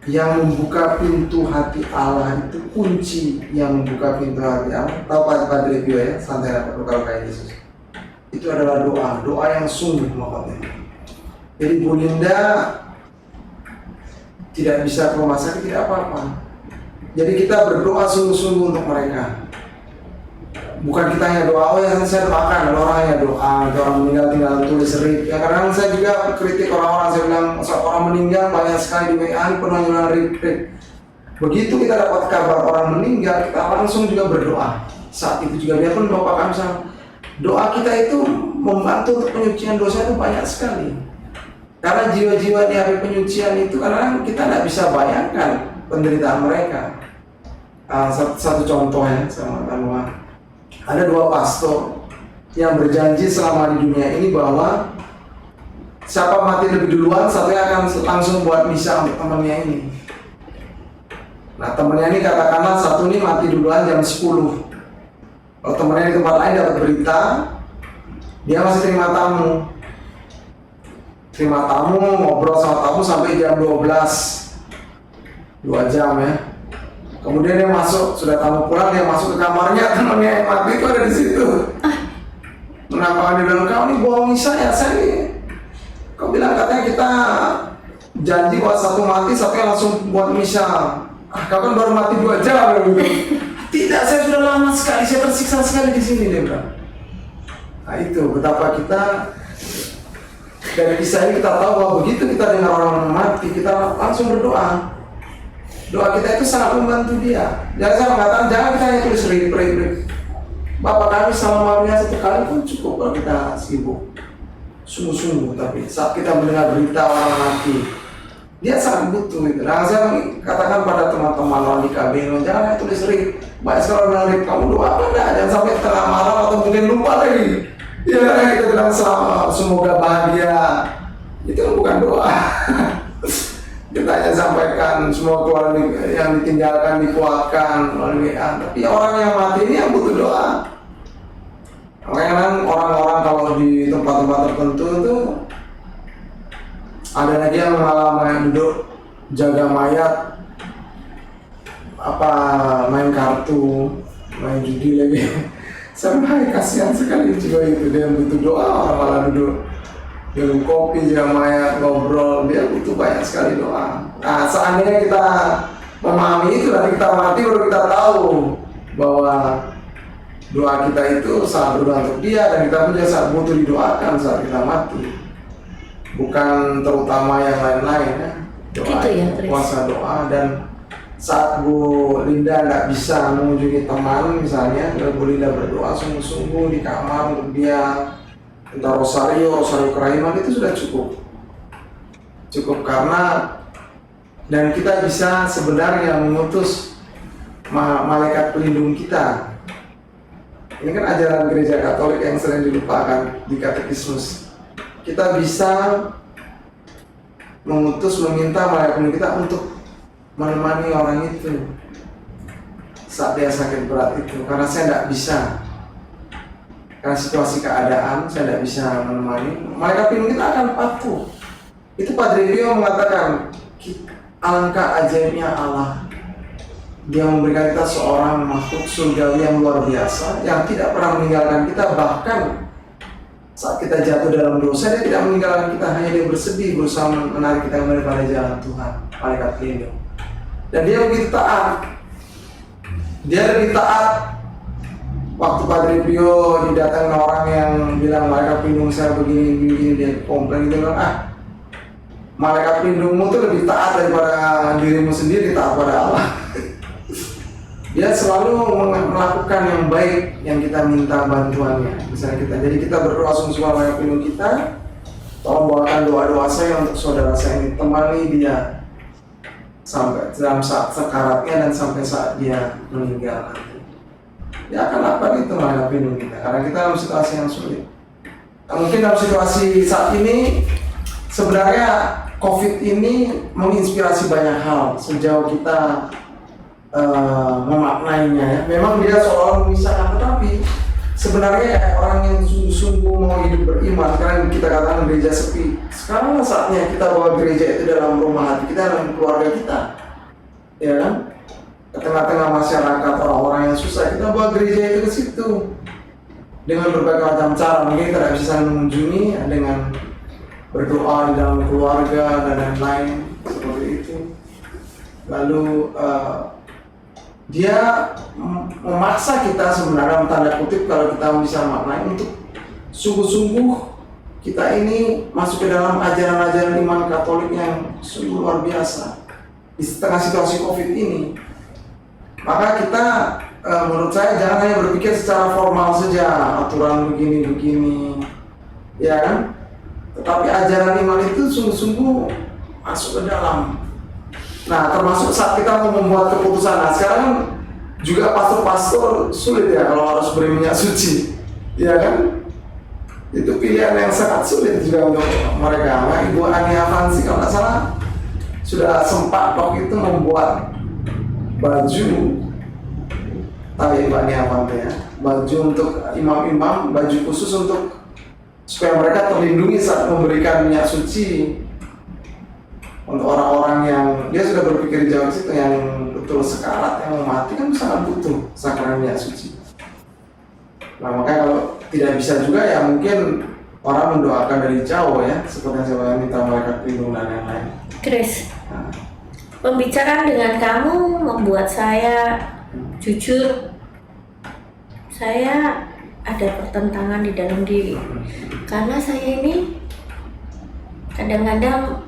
yang membuka pintu hati Allah itu kunci yang membuka pintu hati Allah. Tahu Padre Pio ya, santai kalau kayak Yesus. Itu adalah doa yang sungguh makanya. Jadi Bu Linda tidak bisa ke rumah sakit tidak apa-apa. Jadi kita berdoa sungguh-sungguh untuk mereka. Bukan kita hanya doa, oh ya saya doakan, ada orang yang doa, ada orang meninggal tinggal tulis rip. Ya kadang saya juga kritik orang-orang, saya bilang orang meninggal banyak sekali di WA penuh dengan rip. Begitu kita dapat kabar orang meninggal, kita langsung juga berdoa. Saat itu juga biarpun Bapak kami sama, doa kita itu membantu untuk penyucian dosa itu banyak sekali. Karena jiwa-jiwa di hari penyucian itu kadang kita tidak bisa bayangkan penderitaan mereka. Satu contoh ya, sama Tanwa. Ada 2 pastor yang berjanji selama di dunia ini bahwa siapa mati lebih duluan, satunya akan langsung buat misa untuk temannya ini. Nah temannya ini katakanlah satu ini mati duluan jam 10. Kalau temannya di tempat lain dapat berita, dia masih terima tamu. Ngobrol sama tamu sampai jam 12, 2 jam ya. Kemudian dia masuk, sudah tamu pulang, dia masuk ke kamarnya, temannya yang mati itu ada di situ. Kenapa dia bilang, kau ini bohongi saya nih. Kau bilang katanya kita janji bahwa satu mati, satunya langsung buat misa. Kau kan baru mati 2 jam. Tidak, saya sudah lama sekali, saya tersiksa sekali di sini, dia bilang. Nah itu, betapa kita dari kisah ini kita tahu bahwa begitu kita dengar orang mati, kita langsung berdoa. Doa kita itu sangat membantu dia. Jangan saya mengatakan jangan kita hanya tulis rip. Bapak kami selama malamnya 1 kali pun cukup kalau kita sibuk. Sungguh-sungguh, tapi saat kita mendengar berita orang mati, dia sangat butuh itu. Nah saya katakan pada teman-teman orang di KB, jangan hanya tulis rip. Banyak sekali orang bilang rip, kamu doa apa enggak? Jangan sampai tengah malam atau mungkin lupa lagi. Ya kita bilang semoga bahagia. Itu bukan doa. Kita hanya sampaikan semua keluarga yang ditinggalkan dikuatkan melalui WA. Tapi orang yang mati ini yang butuh doa. Makanya kan orang-orang kalau di tempat-tempat tertentu itu ada lagi yang mengalami duduk jaga mayat, main kartu, main judi lagi. Sampai kasihan sekali juga itu, dia butuh doa, orang malah duduk minum kopi, jaga mayat, ngobrol, dia butuh banyak sekali doa. Nah seandainya kita memahami itu, nanti kita mati baru kita tahu bahwa doa kita itu sangat berdoa untuk dia, dan kita pun juga sangat butuh didoakan saat kita mati. Bukan terutama yang lain-lain ya, doa gitu ya, kuasa doa. Dan saat Bu Linda nggak bisa mengunjungi teman misalnya, Bu Linda berdoa sungguh-sungguh di kamar untuk dia, entah rosario kerahiman, itu sudah cukup karena dan kita bisa sebenarnya mengutus malaikat pelindung kita. Ini kan ajaran gereja Katolik yang sering dilupakan di katekismus. Kita bisa mengutus, meminta malaikat pelindung kita untuk menemani orang itu saat dia sakit berat itu, karena saya tidak bisa, karena situasi keadaan saya tidak bisa menemani. Malaikat pelindung kita akan patuh. Itu Padre Pio mengatakan, alangkah ajaibnya Allah, Dia memberikan kita seorang makhluk surgawi yang luar biasa, yang tidak pernah meninggalkan kita. Bahkan saat kita jatuh dalam dosa, Dia tidak meninggalkan kita, hanya Dia bersedih berusaha menarik kita kembali pada jalan Tuhan. Malaikat pelindung. Dan Dia begitu taat. Dia lebih taat. Waktu Padre Pio didatangi orang yang bilang malaikat pelindung saya begini, dia komplain, dia bilang, malaikat pelindungmu itu lebih taat daripada dirimu sendiri, taat pada Allah. Dia selalu melakukan yang baik yang kita minta bantuannya. Misalnya jadi kita berdoa sungguh malaikat pelindung kita, tolong bawakan doa-doa saya untuk saudara saya ini, temani dia sampai dalam saat sekaratnya dan sampai saat dia meninggal nanti. Dia akan lakukan itu malaikat pelindung kita, karena kita dalam situasi yang sulit. Nah, mungkin dalam situasi saat ini sebenarnya COVID ini menginspirasi banyak hal sejauh kita memaknainya ya. Memang dia seolah memisahkan, tetapi sebenarnya orang yang sungguh-sungguh mau hidup beriman, karena kita katakan gereja sepi. Sekarang saatnya kita bawa gereja itu dalam rumah hati kita, dalam keluarga kita, ya kan? Ke tengah-tengah masyarakat orang-orang yang susah, kita bawa gereja itu ke situ dengan berbagai macam cara. Mungkin kita tidak bisa saling mengunjungi dengan berdoa di dalam keluarga dan lain-lain seperti itu. Lalu dia memaksa kita sebenarnya, tanda kutip kalau kita bisa maknai, untuk sungguh-sungguh kita ini masuk ke dalam ajaran-ajaran iman Katolik yang sungguh luar biasa di tengah situasi COVID ini. Maka kita menurut saya jangan hanya berpikir secara formal saja, aturan begini-begini, ya kan? Tetapi ajaran iman itu sungguh-sungguh masuk ke dalam. Nah, termasuk saat kita mau membuat keputusan. Nah, sekarang juga pastor-pastor sulit ya kalau harus beri minyak suci, ya kan? Itu pilihan yang sangat sulit juga untuk mereka. Nah, Ibu Ani Avansi kalau nggak salah sudah sempat waktu itu membuat baju, tahu ya Ibu Ani Avansi ya, baju untuk imam-imam, baju khusus untuk supaya mereka terlindungi saat memberikan minyak suci untuk orang-orang yang dia sudah berpikir jauh situ, yang betul sekarat, yang mau mati kan sangat butuh sakramen minyak suci. Nah, makanya kalau tidak bisa juga ya mungkin orang mendoakan dari jauh ya, seperti yang saya minta malaikat pelindung dan lain-lain. Chris, pembicaraan dengan kamu membuat saya jujur, saya ada pertentangan di dalam diri, karena saya ini kadang-kadang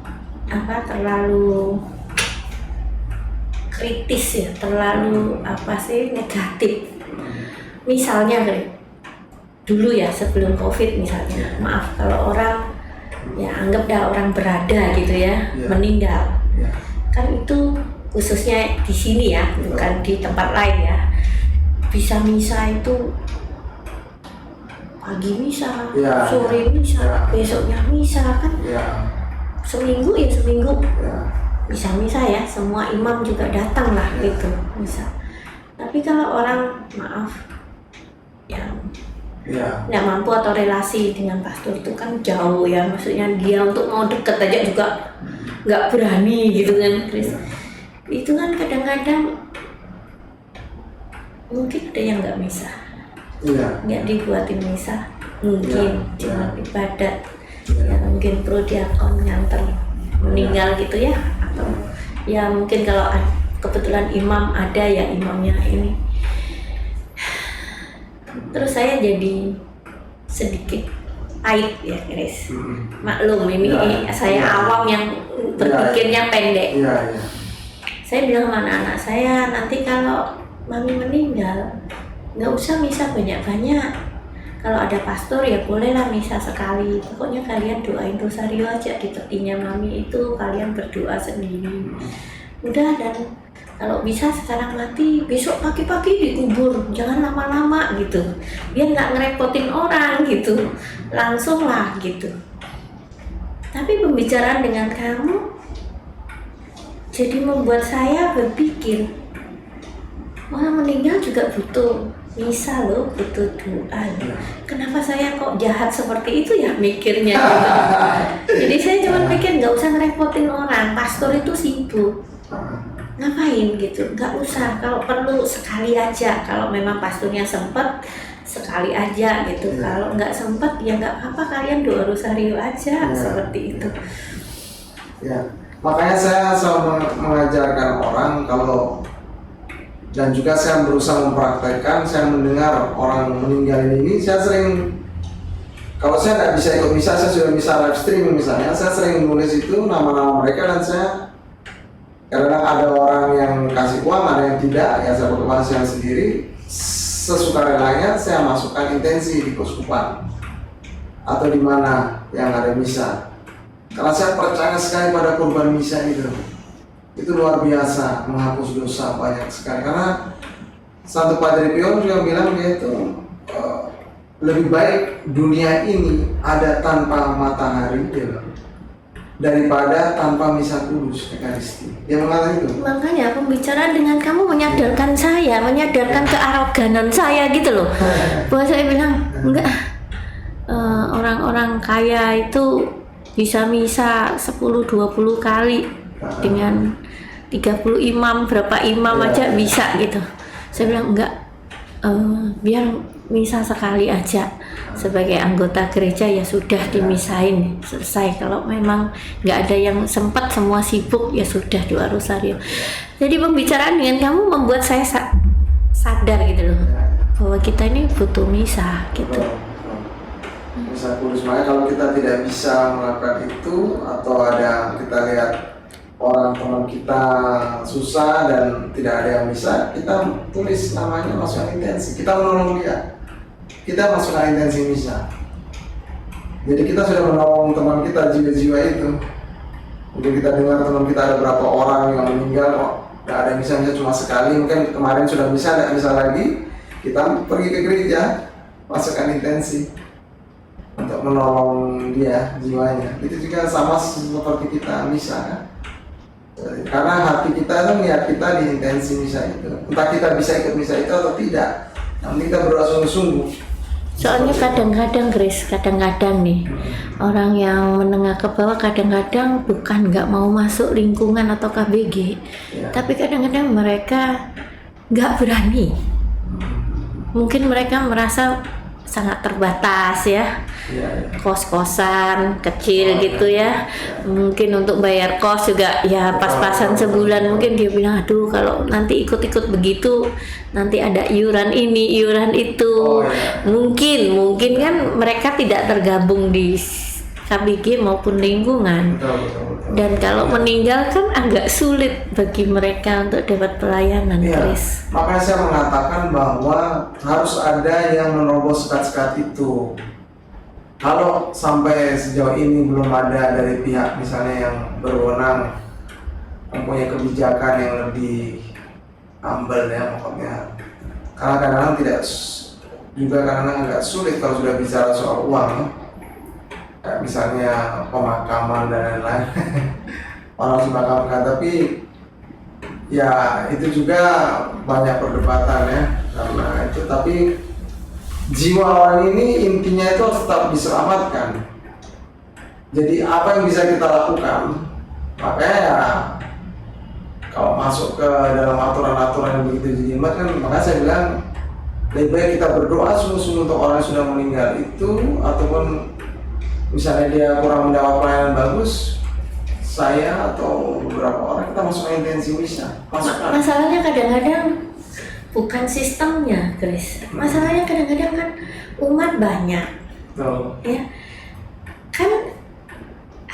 terlalu kritis ya, terlalu negatif. Misalnya dulu ya sebelum COVID misalnya, maaf kalau orang ya anggap dah orang berada gitu ya, meninggal, kan itu khususnya di sini ya, bukan di tempat lain ya. Bisa misa itu pagi misa, sore misa, besoknya misa kan. Seminggu bisa misa ya, semua imam juga datang lah gitu misa. Tapi kalau orang maaf yang nggak mampu atau relasi dengan pastor itu kan jauh ya, maksudnya dia untuk mau deket aja juga nggak berani gitu kan, Chris. Itu kan kadang-kadang mungkin ada yang nggak misa, nggak dibuatin misa, mungkin cuma ibadat. Ya mungkin prodiakon nganter meninggal gitu ya, atau ya mungkin kalau kebetulan imam ada ya imamnya ini. Terus saya jadi sedikit pahit ya Chris, maklum ini saya awam yang berpikirnya pendek. Saya bilang sama anak-anak saya, nanti kalau mami meninggal nggak usah misa banyak-banyak. Kalau ada pastor ya bolehlah misa sekali. Pokoknya kalian doain rosario aja di tepinya mami itu, kalian berdoa sendiri. Udah, dan kalau bisa sekarang mati, besok pagi-pagi dikubur. Jangan lama-lama gitu. Biar nggak ngerepotin orang gitu. Langsung lah gitu. Tapi pembicaraan dengan kamu jadi membuat saya berpikir orang meninggal juga butuh misa loh, butuh doa loh. Kenapa saya kok jahat seperti itu ya mikirnya gitu. Jadi saya cuma pikir nggak usah ngerepotin orang, pastor itu sibuk, ngapain gitu, nggak usah, kalau perlu sekali aja, kalau memang pastornya sempat sekali aja gitu, kalau nggak sempat ya nggak apa-apa, kalian doa rosario aja, seperti itu. Ya, makanya saya selalu mengajarkan orang kalau, dan juga saya berusaha mempraktekkan, saya mendengar orang meninggal ini, saya sering, kalau saya nggak bisa ikut misa, saya sudah bisa live streaming misalnya, saya sering nulis itu nama-nama mereka, dan saya kadang ada orang yang kasih uang, ada yang tidak, ya saya berkepentingan sendiri, sesukarelanya saya masukkan intensi di keuskupan atau di mana yang ada misa, karena saya percaya sekali pada kurban misa itu luar biasa, menghapus dosa banyak sekali. Karena Santo Padre Pio juga bilang dia itu lebih baik dunia ini ada tanpa matahari daripada tanpa misa kudus Ekaristi. Dia mengatakan itu. Makanya pembicaraan dengan kamu menyadarkan saya, menyadarkan kearoganan saya gitu loh. Bahwa saya bilang enggak, orang-orang kaya itu bisa misa 10-20 kali dengan 30 imam, berapa imam aja bisa gitu. Saya bilang enggak, biar misa sekali aja, sebagai anggota gereja ya sudah dimisain, selesai. Kalau memang nggak ada yang sempat, semua sibuk, ya sudah doa rosario. Jadi pembicaraan dengan kamu membuat saya sadar gitu loh, bahwa kita ini butuh misa gitu. Misa kudus, makanya kalau kita tidak bisa melakukan itu, atau ada kita lihat orang teman kita susah dan tidak ada yang bisa, kita tulis namanya, masukkan intensi, kita menolong dia, kita masukkan intensi misa. Jadi kita sudah menolong teman kita, jiwa-jiwa itu. Jadi kita dengar teman kita ada berapa orang yang meninggal, kok tidak ada misa cuma sekali, mungkin kemarin sudah bisa, tidak bisa lagi, kita pergi ke gereja, masukkan intensi untuk menolong dia, jiwanya. Itu juga sama seperti kita misa kan. Karena hati kita itu niat kita di intensi misa itu, entah kita bisa ikut misa itu atau tidak, nanti kita berdoa sungguh-sungguh. Soalnya kadang-kadang Grace, kadang-kadang nih orang yang menengah ke bawah kadang-kadang bukan nggak mau masuk lingkungan atau KBG, tapi kadang-kadang mereka nggak berani. Mungkin mereka merasa sangat terbatas ya, kos-kosan kecil gitu ya, mungkin untuk bayar kos juga ya pas-pasan sebulan, mungkin dia bilang aduh kalau nanti ikut-ikut begitu nanti ada iuran ini iuran itu, mungkin kan mereka tidak tergabung di KBG maupun lingkungan, dan kalau meninggal kan agak sulit bagi mereka untuk dapat pelayanan. Chris. Makanya saya mengatakan bahwa harus ada yang menerobos sekat-sekat itu. Kalau sampai sejauh ini belum ada dari pihak misalnya yang berwenang, mempunyai kebijakan yang lebih humble ya pokoknya. Karena kadang-kadang tidak juga, kadang-kadang agak sulit kalau sudah bicara soal uang. Kayak misalnya pemakaman dan lain-lain. Orang harus dimakamkan, tapi ya itu juga banyak perdebatan ya karena itu, tapi jiwa orang ini intinya itu tetap diselamatkan. Jadi apa yang bisa kita lakukan, makanya ya kalau masuk ke dalam aturan-aturan yang begitu jelimet kan, makanya saya bilang lebih baik kita berdoa sungguh-sungguh untuk orang yang sudah meninggal itu, ataupun misalnya dia kurang mendapat pelayanan bagus, saya atau beberapa orang kita masukkan intensi misa. Masalahnya kadang-kadang bukan sistemnya, Chris. Masalahnya kadang-kadang kan umat banyak, ya kan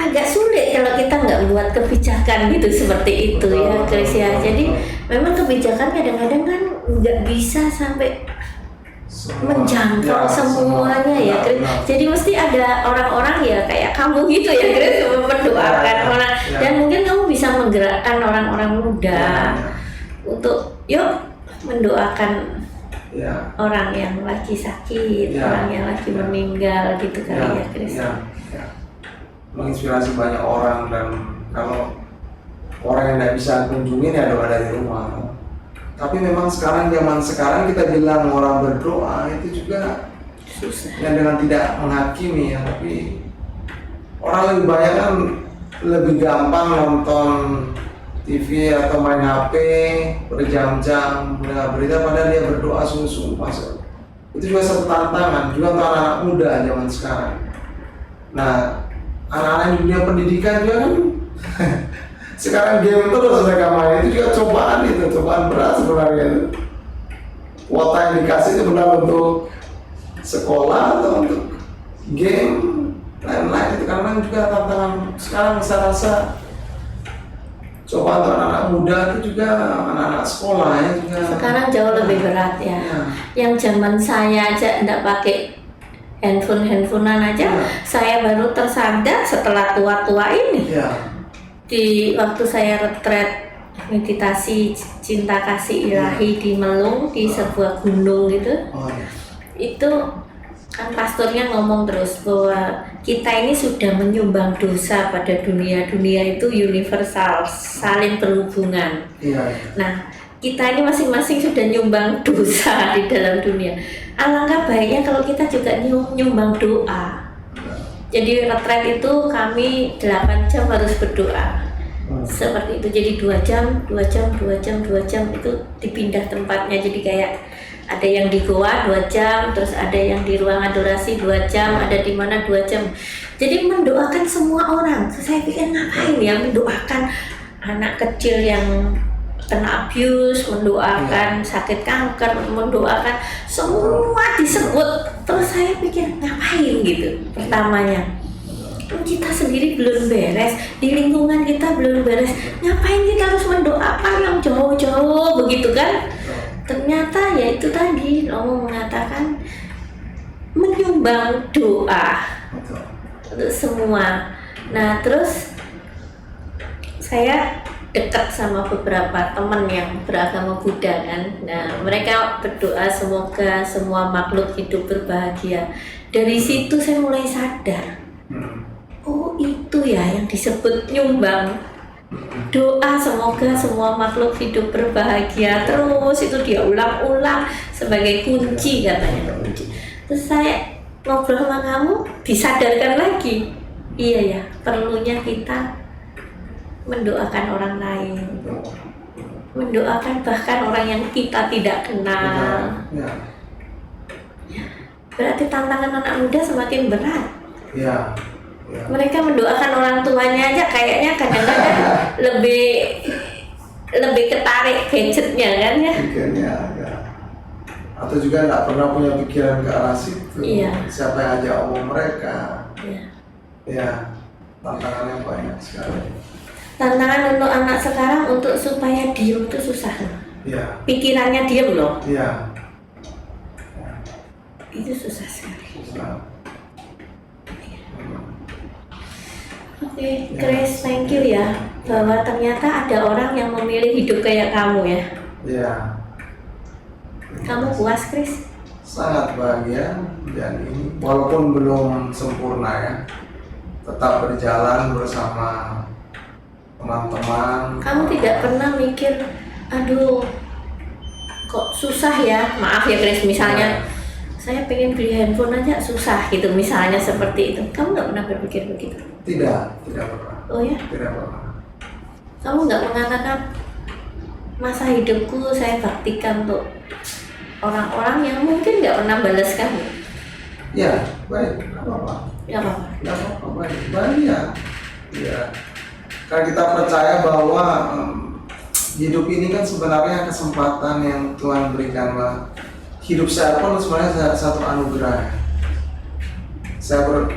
agak sulit kalau kita nggak buat kebijakan gitu seperti itu ya, Chris ya. Jadi memang kebijakan kadang-kadang kan nggak bisa sampai menjangkau semuanya ya, Chris. Jadi mesti ada orang-orang ya kayak kamu gitu ya, Chris, mendoakan orang, dan mungkin kamu bisa menggerakkan orang-orang muda untuk yuk mendoakan orang yang lagi sakit, orang yang lagi meninggal gitu kali ya, Chris. Menginspirasi banyak orang, dan kalau orang yang tidak bisa kunjungin ya doa dari rumah. Tapi memang zaman sekarang kita bilang orang berdoa itu juga susah. yang dengan tidak menghakimi ya, tapi orang lebih banyak kan lebih gampang nonton TV atau main HP berjam-jam mendengar berita padahal dia berdoa sungguh-sungguh masuk. Itu juga satu tantangan juga untuk anak-anak muda zaman sekarang. Nah, anak-anak di dunia pendidikan juga kan sekarang game terus mereka main, itu juga cobaan berat sebenarnya itu. Kuota yang dikasih itu benar untuk sekolah atau untuk game lain-lain itu karena juga tantangan sekarang saya rasa coba untuk anak-anak muda itu juga anak-anak sekolah ya juga Sekarang jauh lebih berat ya. Yang zaman saya aja enggak pakai handphonean aja, saya baru tersadar setelah tua-tua ini. Di waktu saya retret meditasi cinta kasih ilahi di Melung di sebuah gunung gitu, itu kan pastornya ngomong terus bahwa kita ini sudah menyumbang dosa pada dunia itu universal, saling berhubungan. Nah, kita ini masing-masing sudah nyumbang dosa di dalam dunia. Alangkah baiknya kalau kita juga nyumbang doa. Jadi retret itu kami 8 jam harus berdoa. Seperti itu, jadi 2 jam itu dipindah tempatnya. Jadi kayak ada yang di goa 2 jam, terus ada yang di ruang adorasi 2 jam, ada di mana 2 jam. Jadi mendoakan semua orang. Terus saya pikir ngapain ya mendoakan anak kecil yang kena abuse, mendoakan sakit kanker, mendoakan semua disebut. Terus saya pikir ngapain gitu pertamanya. Kita sendiri belum beres, di lingkungan kita belum beres, ngapain kita harus mendoakan yang jauh-jauh begitu kan? Ternyata ya itu tadi Romo mengatakan menyumbang doa untuk semua. Nah terus saya dekat sama beberapa teman yang beragama Buddha kan. Nah mereka berdoa semoga semua makhluk hidup berbahagia. Dari situ saya mulai sadar, oh itu ya yang disebut nyumbang doa, semoga semua makhluk hidup berbahagia. Terus itu dia ulang-ulang sebagai kunci katanya. Terus saya ngobrol sama kamu disadarkan lagi, iya ya perlunya kita mendoakan orang lain, mendoakan bahkan orang yang kita tidak kenal. Berarti tantangan anak muda semakin berat. Mereka mendoakan orang tuanya aja kayaknya kadang-kadang lebih ketarik gadgetnya kan ya. Atau juga nggak pernah punya pikiran ke arah situ. Siapa yang ajak omong mereka? Tantangannya banyak sekali. Tantangan untuk anak sekarang untuk supaya diem itu susah. Pikirannya diem loh. Itu susah sekali. Oke, Chris, thank you ya, bahwa ternyata ada orang yang memilih hidup kayak kamu ya. Kamu puas, Chris? Sangat bahagia dan ini walaupun belum sempurna ya, tetap berjalan bersama teman-teman. Kamu tidak pernah mikir, aduh, kok susah ya? Maaf ya, Chris, misalnya saya pengen beli handphone aja susah gitu, misalnya seperti itu. Kamu nggak pernah berpikir begitu? Tidak pernah. Oh ya? Tidak pernah. Kamu nggak mengatakan masa hidupku saya baktikan untuk orang-orang yang mungkin nggak pernah balas kamu? Ya, baik, nggak apa-apa. Nggak apa-apa. Nggak apa-apa, baik ya. Karena kita percaya bahwa hidup ini kan sebenarnya kesempatan yang Tuhan berikan. Hidup saya pun sebenarnya satu anugerah.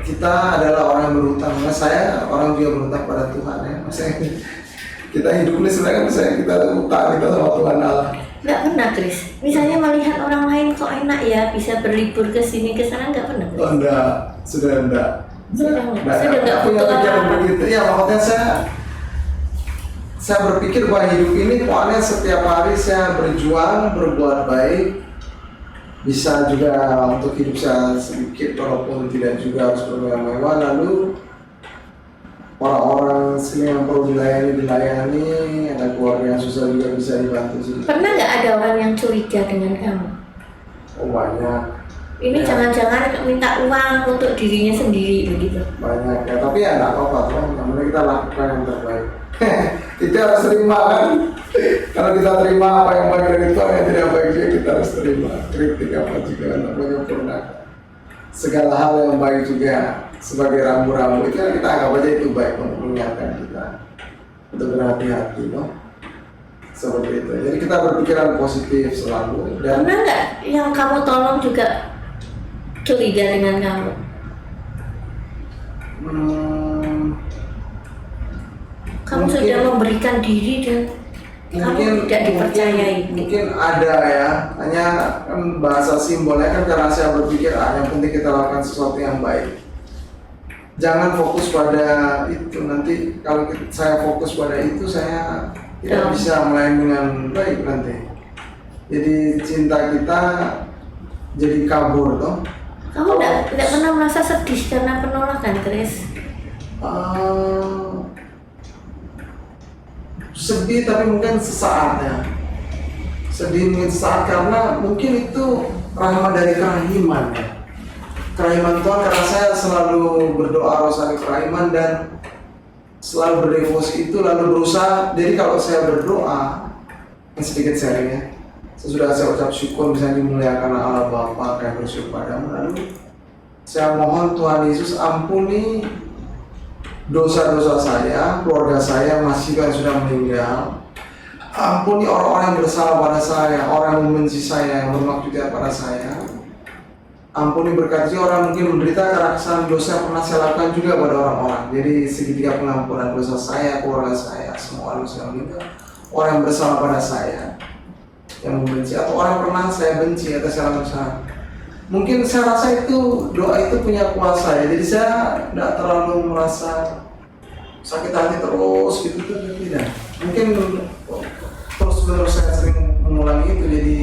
Kita adalah orang yang berhutang, karena saya orang juga berhutang pada Tuhan ya. Maksudnya kita hidup ini sebenarnya kan kita hutang kita sama Tuhan Allah. Nggak pernah, Chris. Misalnya melihat orang lain kok enak ya bisa berlibur ke sini ke sana, nggak pernah. Oh enggak, sudah enggak. Sudah nggak butuh apa-apa. Begitu ya, makanya saya berpikir bahwa hidup ini pokoknya setiap hari saya berjuang, berbuat baik. Bisa juga untuk hidup saya sedikit walaupun tidak juga harus bermewah-mewah, lalu orang-orang sini yang perlu dilayani, ada keluarga yang susah juga bisa dibantu sih. Pernah nggak ada orang yang curiga dengan kamu? Oh banyak. Ini jangan-jangan minta uang untuk dirinya sendiri begitu? Banyak ya, tapi ya nggak apa-apa kan, yang penting kita lakukan yang terbaik. Kita harus terima kan, kalau kita terima apa yang baik dari Tuhan, yang tidak baik juga kita harus terima. Kritik apa juga nggak menyempurna. Segala hal yang baik juga sebagai rambu-rambu itu kan kita anggap aja itu baik untuk mengingatkan kita untuk berhati-hati, no? Seperti itu. Jadi kita berpikiran positif selalu. Dan pernah nggak yang kamu tolong juga curiga dengan kamu? Kamu mungkin, sudah memberikan diri dan kamu tidak dipercayai. Mungkin ada ya, hanya kan bahasa simbolnya kan karena saya berpikir yang penting kita lakukan sesuatu yang baik. Jangan fokus pada itu, nanti kalau saya fokus pada itu saya tidak bisa melayani dengan baik nanti. Jadi cinta kita jadi kabur toh. Kamu tidak pernah merasa sedih karena penolakan, Chris? Sedih tapi mungkin sesaat ya. Sedih mungkin sesaat karena mungkin itu rahmat dari kerahiman ya. Kerahiman Tuhan, karena saya selalu berdoa rosari kerahiman dan selalu berdevosi itu, lalu berusaha. Jadi kalau saya berdoa, sedikit sharing ya, sesudah saya ucap syukur misalnya dimuliakan Allah Bapa, kami bersyukur padamu, lalu saya mohon Tuhan Yesus ampuni dosa-dosa saya, keluarga saya, mahasiswa yang sudah meninggal. Ampuni orang-orang yang bersalah pada saya, orang yang membenci saya, yang bermaksud pada saya. Ampuni berkati orang mungkin menderita karena kesalahan dosa yang pernah saya lakukan juga pada orang-orang. Jadi segitiga pengampunan dosa saya, keluarga saya, semua orang yang meninggal, orang yang bersalah pada saya, yang membenci atau orang yang pernah saya benci atau saya lakukan. Mungkin saya rasa itu doa itu punya kuasa ya. Jadi saya tidak terlalu merasa sakit hati terus gitu tuh tidak. Mungkin terus saya sering mengulangi itu, jadi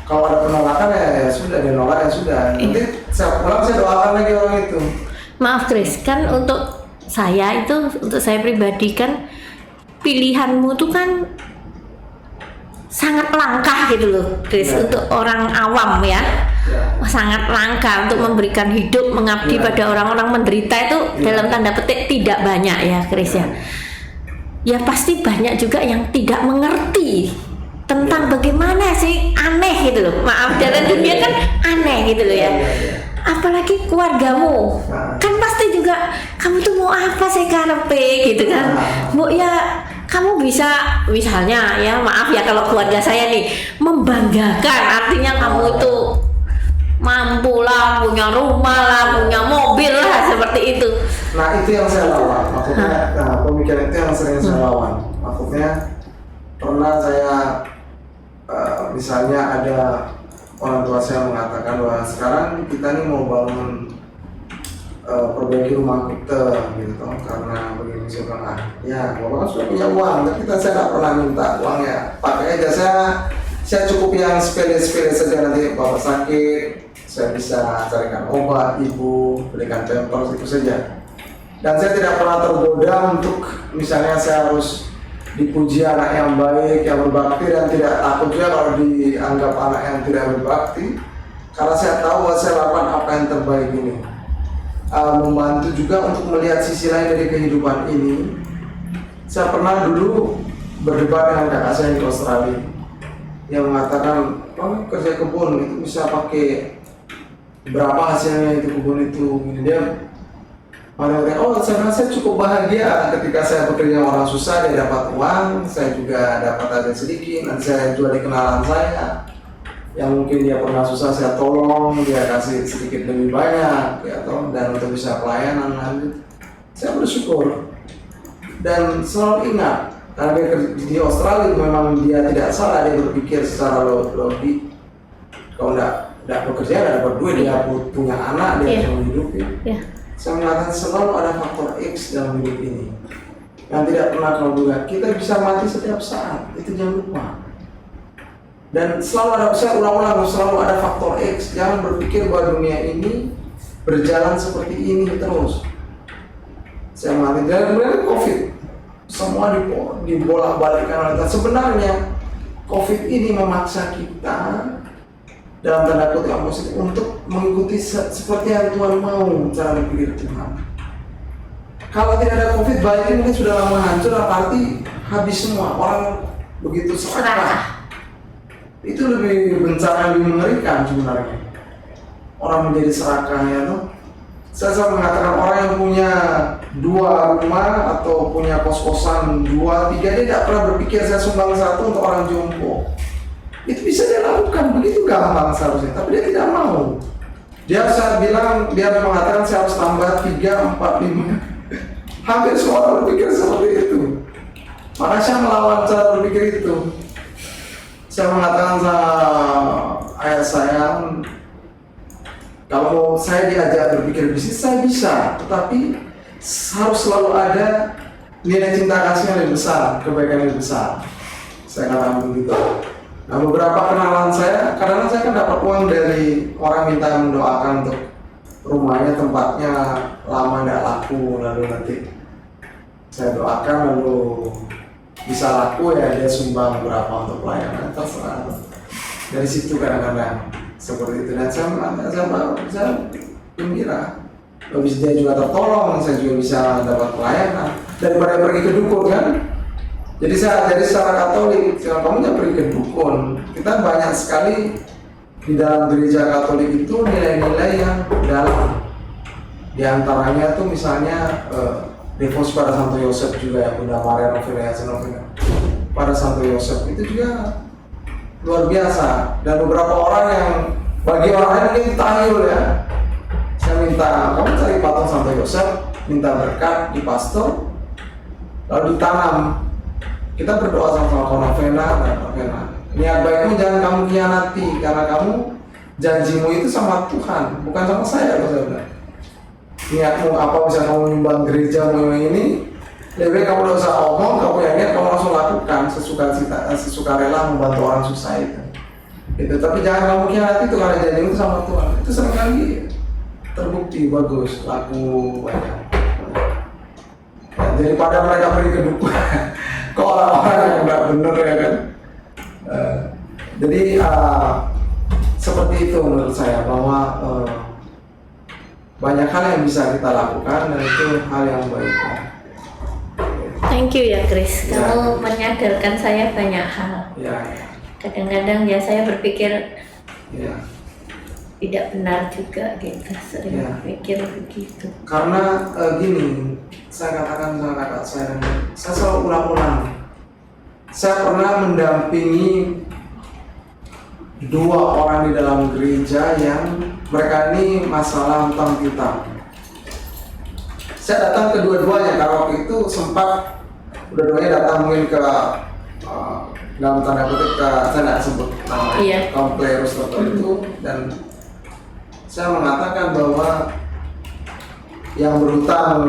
kalau ada penolakan ya sudah, dinolak ya sudah. Nanti saya pulang saya doakan lagi orang itu. Maaf Chris, kan untuk saya pribadi kan pilihanmu tuh kan sangat langka gitu loh, Chris, ya. Untuk orang awam ya. Sangat langka untuk memberikan hidup mengabdi pada orang-orang menderita itu dalam tanda petik tidak banyak ya, Chris ya. Ya pasti banyak juga yang tidak mengerti tentang bagaimana sih, aneh gitu loh. Maaf, jalan dunia kan aneh gitu loh ya. Apalagi keluargamu, kan pasti juga kamu tuh mau apa sih karepe gitu kan. Mau ya kamu bisa misalnya ya, maaf ya kalau keluarga saya nih membanggakan, artinya kamu itu mampu lah, punya rumah lah, punya mobil lah, seperti itu. Nah itu yang saya lawan, maksudnya pemikiran itu yang sering saya lawan. Maksudnya pernah saya misalnya ada orang tua saya mengatakan bahwa sekarang kita nih mau bangun perbaiki rumah kita gitu karena begini. Saya bilang ya bapak kan sudah punya uang, tapi saya nggak pernah minta uang ya, pakai aja. Saya cukup yang sepele-sepele saja, nanti bapak sakit saya bisa carikan obat, ibu belikan pampers, itu saja. Dan saya tidak pernah tergoda untuk misalnya saya harus dipuji anak yang baik, yang berbakti, dan tidak takut juga kalau dianggap anak yang tidak berbakti, karena saya tahu bahwa saya lakukan apa yang terbaik ini. Membantu juga untuk melihat sisi lain dari kehidupan ini. Saya pernah dulu berdebat dengan kakak saya di Australia yang mengatakan, kerja kebun itu bisa pakai berapa hasilnya itu kebun itu. Dia saya rasa cukup bahagia ketika saya bekerja orang susah, dia dapat uang, saya juga dapat ada sedikit, nanti saya jual di kenalan saya yang mungkin dia pernah susah, saya tolong, dia kasih sedikit lebih banyak ya toh, dan untuk bisa pelayanan lanjut. Saya bersyukur dan selalu ingat, karena dia di Australia memang dia tidak salah, dia berpikir secara logik. Kalau tidak bekerja, tidak dapat duit, dia punya anak, dia bisa menghidupi. Saya mengatakan selalu ada faktor X dalam hidup ini yang tidak pernah kau duga. Kita bisa mati setiap saat, itu jangan lupa. Dan selalu ada, saya ulang-ulang, selalu ada faktor X. Jangan berpikir bahwa dunia ini berjalan seperti ini terus. Saya mati dan kemudian COVID, semua dibolak-balikkan oleh Tuhan. Sebenarnya COVID ini memaksa kita dalam tanda kutip positif untuk mengikuti seperti yang Tuhan mau cara berpikir Tuhan. Kalau tidak ada COVID, Bali mungkin sudah lama hancur, arti habis semua, orang begitu serakah. Itu lebih bencana, lebih mengerikan sebenarnya. Orang menjadi serakah ya tuh. Saya selalu mengatakan orang yang punya 2 rumah atau punya kos-kosan 2, 3, dia tidak pernah berpikir saya sumbang 1 untuk orang jompo. Itu bisa dia lakukan, begitu gampang seharusnya, tapi dia tidak mau. Dia mengatakan saya harus tambah 3, 4, 5. Hampir semua orang berpikir seperti itu. Maka saya melawan cara berpikir itu. Saya mengatakan sama ayah saya, kalau saya diajak berpikir bisnis, saya bisa, tetapi harus selalu ada nilai cinta kasih yang lebih besar, kebaikan yang lebih besar. Saya katakan begitu. Nah, beberapa kenalan saya, karena saya kan dapat uang dari orang minta mendoakan untuk rumahnya, tempatnya lama tidak laku, lalu nanti saya doakan, lalu bisa laku ya dia sumbang berapa untuk pelayanan, terserah. Dari situ kadang-kadang seperti itu, dan saya gembira. Habis dia juga tertolong, saya juga bisa dapat pelayanan daripada pergi ke dukun kan. Jadi secara Katolik, kamu jangan pergi ke dukun. Kita banyak sekali di dalam gereja Katolik itu nilai-nilai yang dalam. Di antaranya tuh misalnya devosi pada Santo Yosef juga ya, Bunda Maria Novena pada Santo Yosef itu juga luar biasa. Dan beberapa orang yang bagi orang lain mungkin tahayul ya. Saya minta kamu cari patung Santo Yosef, minta berkat di pastor, lalu ditanam. Kita berdoa sama-sama novena dan novena. Niat baikmu jangan kamu khianati, karena kamu janjimu itu sama Tuhan, bukan sama saya loh, saya bilang. Niatmu apa, bisa kamu nyumbang gerejamu ini, lebih baik kamu tidak usah omong, kamu yang niat kamu langsung lakukan sesuka rela membantu orang susah itu. Tapi jangan kamu khianati itu, karena janjimu itu sama Tuhan. Itu seringkali terbukti bagus, laku banyak. Daripada mereka pergi ke dukun ke orang-orang yang nggak benar ya kan. Jadi seperti itu menurut saya, bahwa banyak hal yang bisa kita lakukan dan itu hal yang baik. Thank you ya Chris, kamu menyadarkan saya banyak hal. Kadang-kadang ya saya berpikir tidak benar juga gitu, sering pikir begitu. Karena gini, saya katakan sama kakak saya selalu ulang-ulang. Saya pernah mendampingi 2 orang di dalam gereja yang mereka ini masalah hutang piutang. Saya datang ke dua-duanya, karena waktu itu sempat dua-duanya datang mungkin ke dalam tanda kutip saya tidak sebut nama komplei Rustoto itu, dan saya mengatakan bahwa yang berhutang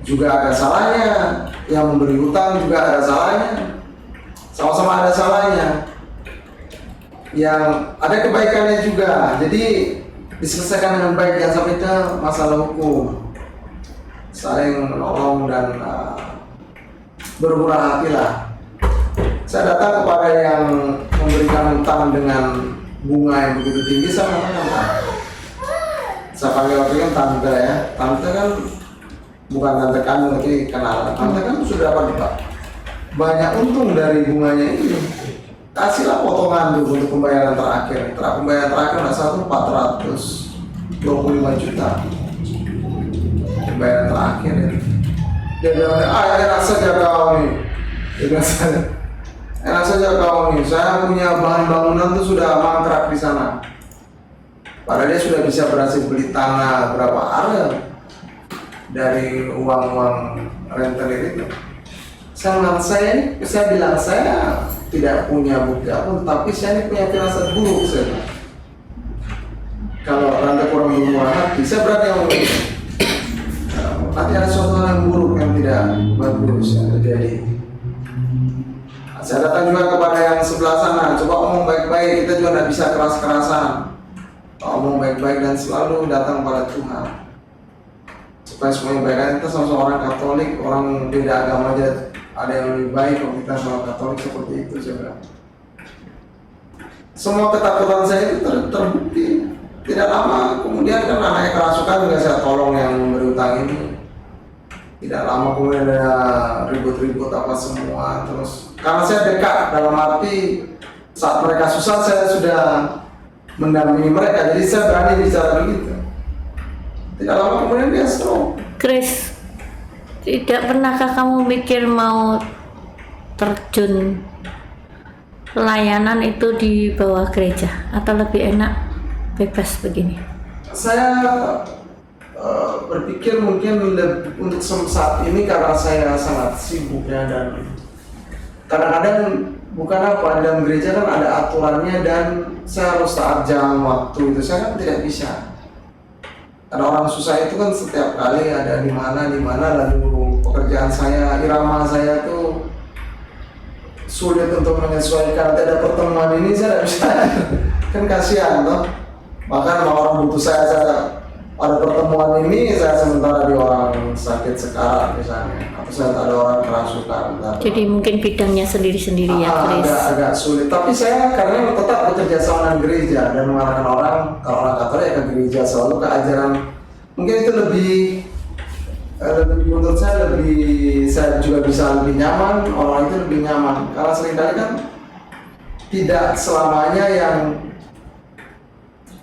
juga ada salahnya, yang memberi hutang juga ada salahnya, sama-sama ada salahnya. Yang ada kebaikannya juga, jadi diselesaikan dengan baik, jangan sampai itu masalah hukum, saling menolong dan bermurah hati lah. Saya datang kepada yang memberikan hutang dengan bunga yang begitu tinggi, saya mengatakan, saya panggil waktu kan tante ya, tante kan bukan tante kamu, tapi kenalan. Tante kan sudah dapat banyak untung dari bunganya ini, kasihlah potongan dulu untuk pembayaran terakhir. Pembayaran terakhir nggak satu 425 juta pembayaran terakhir ya. Dia bilang, enak saja kau nih. Dia bilang, enak saja kau nih, saya punya bahan bangunan tuh sudah mangkrak di sana. Padahal dia sudah bisa berhasil beli tanah berapa area dari uang-uang rentenir itu. Saya bilang saya tidak punya bukti apa, tapi saya ini punya firasat buruk. Saya kalau tante kurang berbuah hati, saya berani ngomong nanti ada suatu hal yang buruk yang tidak bagus yang terjadi. Saya datang juga kepada yang sebelah sana, coba ngomong baik-baik, kita juga tidak bisa keras-kerasan. Ngomong baik-baik dan selalu datang pada Tuhan. supaya semuanya baik. Kan kita sama-sama orang Katolik, orang beda agama aja ada yang lebih baik kalau kita sama Katolik seperti itu juga. Semua ketakutan saya itu terbukti. Tidak lama kemudian kan anaknya kerasukan juga saya tolong yang memberi utang ini. Tidak lama kemudian ada ribut-ribut apa semua. Terus karena saya dekat dalam arti saat mereka susah saya sudah mendampingi mereka, jadi saya berani bicara begitu. Tidak lama kemudian dia stroke. Chris, tidak pernahkah kamu mikir mau terjun pelayanan itu di bawah gereja atau lebih enak bebas begini? Saya berpikir mungkin untuk saat ini karena saya sangat sibuk ya, dan kadang-kadang bukan apa, dalam gereja kan ada aturannya dan saya harus taat jam waktu itu, saya kan tidak bisa. Karena orang susah itu kan setiap kali ada di mana lalu pekerjaan saya, irama saya tuh sulit untuk menyesuaikan. Ada pertemuan ini saya tidak bisa, kan kasihan toh. Bahkan orang butuh saya ada pertemuan ini, saya sementara di orang sakit sekarang misalnya, atau saya ada orang kerasukan. Jadi mungkin bidangnya sendiri-sendiri ya, Chris. Agak sulit. Tapi saya karena tetap bekerja sama dengan gereja dan mengarahkan orang, kalau orang Katolik ke gereja selalu ke ajaran. Mungkin itu lebih menurut saya juga bisa lebih nyaman, orang itu lebih nyaman. Karena seringkali kan tidak selamanya yang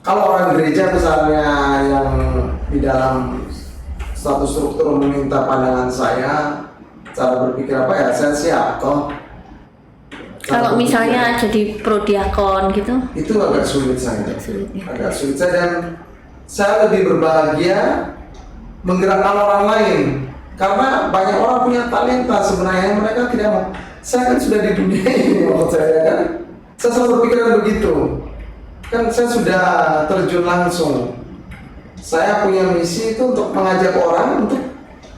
kalau orang gereja misalnya yang di dalam status struktur meminta pandangan saya, cara berpikir apa ya, saya siap toh. Kalau misalnya jadi prodiakon gitu, itu agak sulit saya. Agak sulit saya, dan saya lebih berbahagia menggerakkan orang lain karena banyak orang punya talenta sebenarnya mereka tidak mau. Saya kan sudah di dunia ini, maksud saya kan. Saya selalu berpikiran begitu. Kan saya sudah terjun langsung. Saya punya misi itu untuk mengajak orang untuk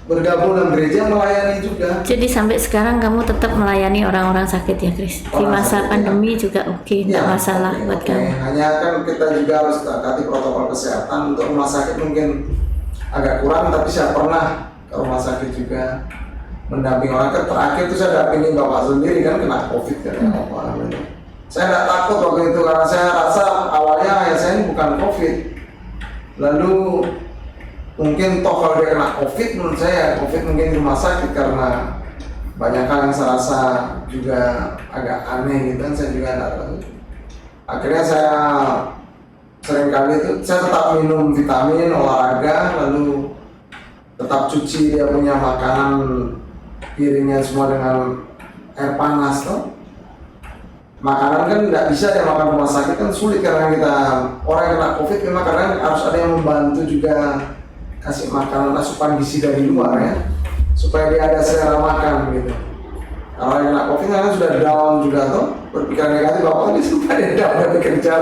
bergabung dalam gereja, melayani juga. Jadi sampai sekarang kamu tetap melayani orang-orang sakit ya, Chris? Di masa pandemi juga oke, tidak masalah buat kamu. Hanya kan kita juga harus taati protokol kesehatan. Untuk rumah sakit mungkin agak kurang, tapi saya pernah ke rumah sakit juga mendampingi orang. Terakhir itu saya dampingin bapak sendiri kan kena COVID kan. Saya tidak takut waktu itu karena saya rasa awalnya ya saya ini bukan COVID. Lalu mungkin toh kalau dia kena COVID, menurut saya COVID mungkin di rumah sakit karena banyak hal yang saya rasa juga agak aneh gitu kan, saya juga tidak tahu. Akhirnya saya seringkali itu saya tetap minum vitamin, olahraga, lalu tetap cuci dia punya makanan piringnya semua dengan air panas toh. Makanan kan nggak bisa dia makan rumah sakit kan sulit karena kita orang yang kena COVID memang karena harus ada yang membantu juga kasih makanan asupan gizi dari luar ya supaya dia ada selera makan gitu. Kalau yang kena COVID kan sudah down juga tuh berpikiran negatif, bapak ini sudah dia down bekerja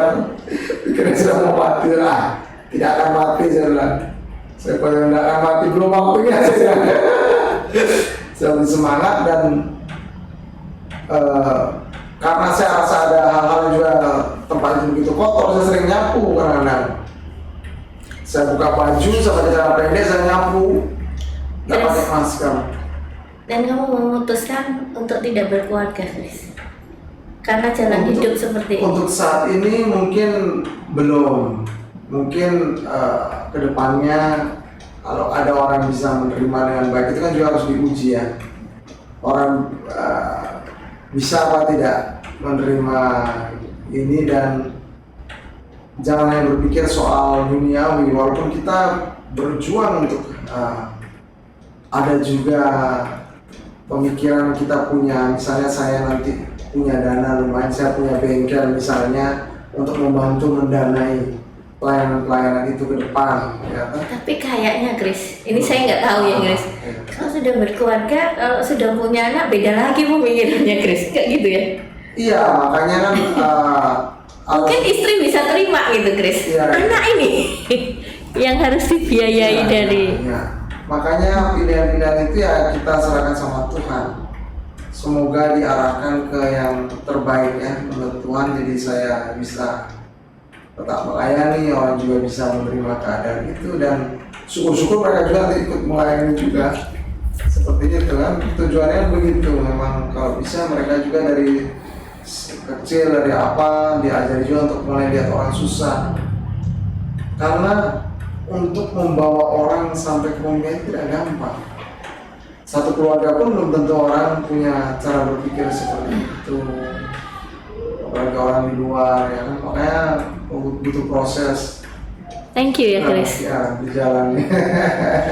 pikirnya sudah mau mati lah, tidak akan mati saya bilang. Saya pada tidak akan mati belum waktunya saya lebih semangat dan karena saya rasa ada hal-hal juga tempat itu begitu kotor, saya sering nyapu kadang-kadang. Saya buka baju, saya pakai celana pendek, saya nyapu, nggak pakai masker. Dan kamu memutuskan untuk tidak berkeluarga, Chris? Karena jalan hidup seperti ini. Untuk saat ini mungkin belum. Mungkin kedepannya kalau ada orang bisa menerima dengan baik itu kan juga harus diuji ya. Orang bisa apa tidak menerima ini, dan jangan hanya berpikir soal duniawi, walaupun kita berjuang untuk ada juga pemikiran kita punya, misalnya saya nanti punya dana lumayan, saya punya bengkel misalnya untuk membantu mendanai pelayanan-pelayanan itu ke depan ya. Tapi kayaknya Chris, ini saya nggak tahu ya Chris, kalau sudah berkeluarga, kalau sudah punya anak beda lagi pemikirannya Chris, kayak gitu ya? Iya, makanya kan mungkin istri bisa terima gitu Chris, iya, anak ini yang harus dibiayai dari makanya pilihan-pilihan itu ya kita serahkan sama Tuhan, semoga diarahkan ke yang terbaik ya menurut Tuhan. Jadi saya bisa tetap melayani, orang juga bisa menerima keadaan itu, dan syukur-syukur mereka juga nanti ikut melayani juga. Seperti itu kan, tujuannya begitu. Memang kalau bisa mereka juga dari kecil, dari apa, diajari juga untuk mulai lihat orang susah. Karena untuk membawa orang sampai ke pembiayaan tidak gampang. Satu keluarga pun belum tentu orang punya cara berpikir seperti itu. Apalagi orang di luar, ya kan, makanya butuh proses. Thank you ya Chris. Ya, di jalan.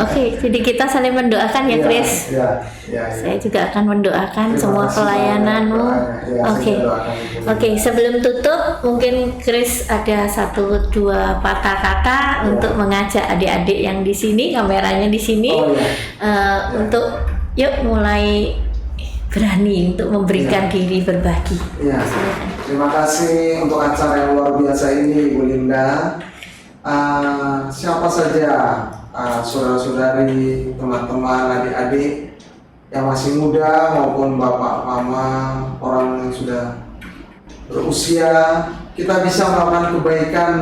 Oke, jadi kita saling mendoakan ya Chris. Ya. Saya juga akan mendoakan Terima semua kasih pelayananmu. banyak. Oke. Oke, sebelum tutup mungkin Chris ada 1-2 patah kata untuk mengajak adik-adik yang di sini, kameranya di sini, untuk yuk mulai berani untuk memberikan diri berbagi. Ya. Terima kasih untuk acara yang luar biasa ini, Ibu Linda. Siapa saja saudara-saudari, teman-teman, adik-adik yang masih muda maupun bapak, mama, orang yang sudah berusia, kita bisa melakukan kebaikan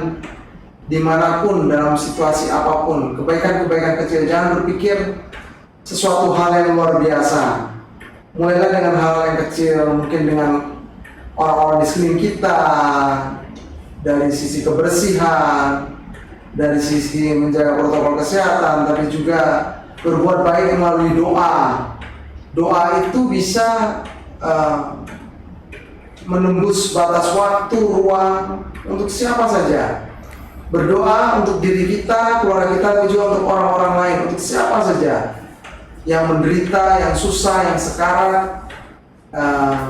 dimanapun dalam situasi apapun. Kebaikan-kebaikan kecil, jangan berpikir sesuatu hal yang luar biasa. Mulailah dengan hal yang kecil, mungkin dengan orang-orang di sekeliling kita, dari sisi kebersihan, dari sisi menjaga protokol kesehatan, tapi juga berbuat baik melalui doa. Doa itu bisa menembus batas waktu, ruang untuk siapa saja. Berdoa untuk diri kita, keluarga kita, tapi juga untuk orang-orang lain, untuk siapa saja yang menderita, yang susah, yang sekarat.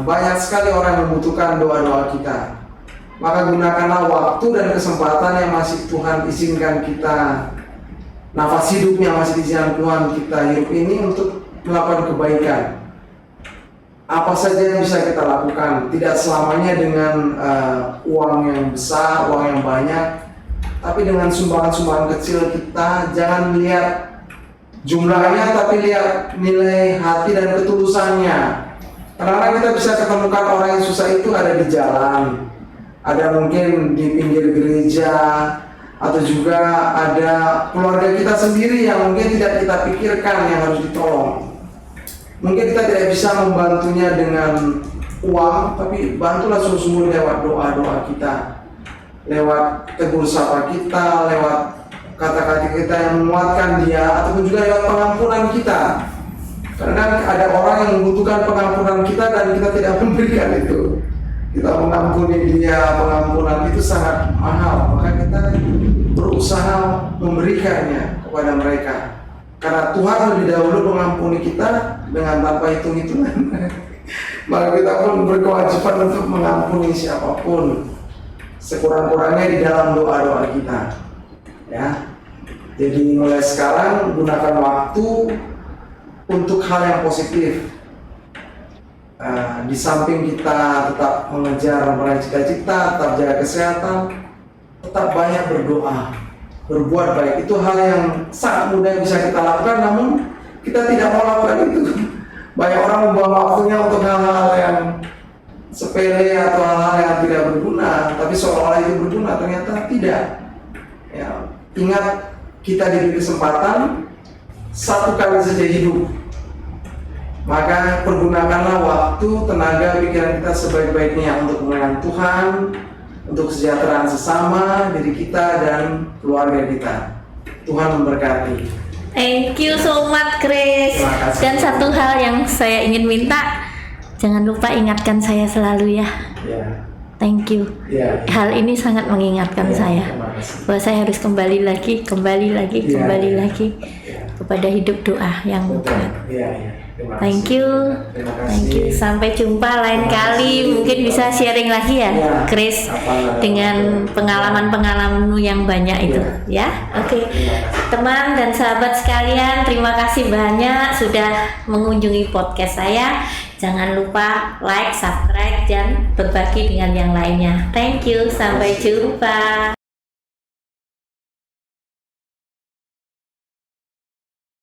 Banyak sekali orang yang membutuhkan doa-doa kita. Maka gunakanlah waktu dan kesempatan yang masih Tuhan izinkan kita, nafas hidup yang masih diizinkan Tuhan kita hidup ini, untuk melakukan kebaikan. Apa saja yang bisa kita lakukan, tidak selamanya dengan uang yang besar, uang yang banyak, tapi dengan sumbangan-sumbangan kecil kita. Jangan lihat jumlahnya, tapi lihat nilai hati dan ketulusannya. Kadang-kadang kita bisa ketemukan orang yang susah itu ada di jalan, ada mungkin di pinggir gereja, atau juga ada keluarga kita sendiri yang mungkin tidak kita pikirkan yang harus ditolong. Mungkin kita tidak bisa membantunya dengan uang, tapi bantulah sungguh-sungguh lewat doa-doa kita, lewat tegur sapa kita, lewat kata-kata kita yang menguatkan dia, ataupun juga lewat pengampunan kita. Karena ada orang yang membutuhkan pengampunan kita dan kita tidak memberikan itu. Kita mengampuni dia, pengampunan itu sangat mahal, maka kita berusaha memberikannya kepada mereka. Karena Tuhan lebih dahulu mengampuni kita dengan tanpa hitung-hitungan. Maka kita pun berkewajiban untuk mengampuni siapapun, sekurang-kurangnya di dalam doa-doa kita. Ya, jadi mulai sekarang gunakan waktu untuk hal yang positif. Di samping kita tetap mengejar meraih cita-cita, tetap jaga kesehatan, tetap banyak berdoa, berbuat baik. Itu hal yang sangat mudah yang bisa kita lakukan, namun kita tidak mau lakukan itu. Banyak orang membuang waktunya untuk hal-hal yang sepele atau hal-hal yang tidak berguna, tapi seolah-olah itu berguna, ternyata tidak. Ya, ingat, kita diberi kesempatan satu kali saja hidup. Maka pergunakanlah waktu, tenaga, pikiran kita sebaik-baiknya untuk kemuliaan Tuhan, untuk kesejahteraan sesama, diri kita dan keluarga kita. Tuhan memberkati. Thank you so much Chris. Dan satu hal yang saya ingin minta, jangan lupa ingatkan saya selalu ya. Thank you. Hal ini sangat mengingatkan saya bahwa saya harus kembali lagi kepada hidup doa yang kuat. Thank you. Sampai jumpa lain kali. Mungkin bisa sharing lagi ya, Chris, dengan pengalaman-pengalamanmu yang banyak itu. Ya, oke. Teman dan sahabat sekalian, terima kasih banyak sudah mengunjungi podcast saya. Jangan lupa like, subscribe, dan berbagi dengan yang lainnya. Thank you. Sampai jumpa.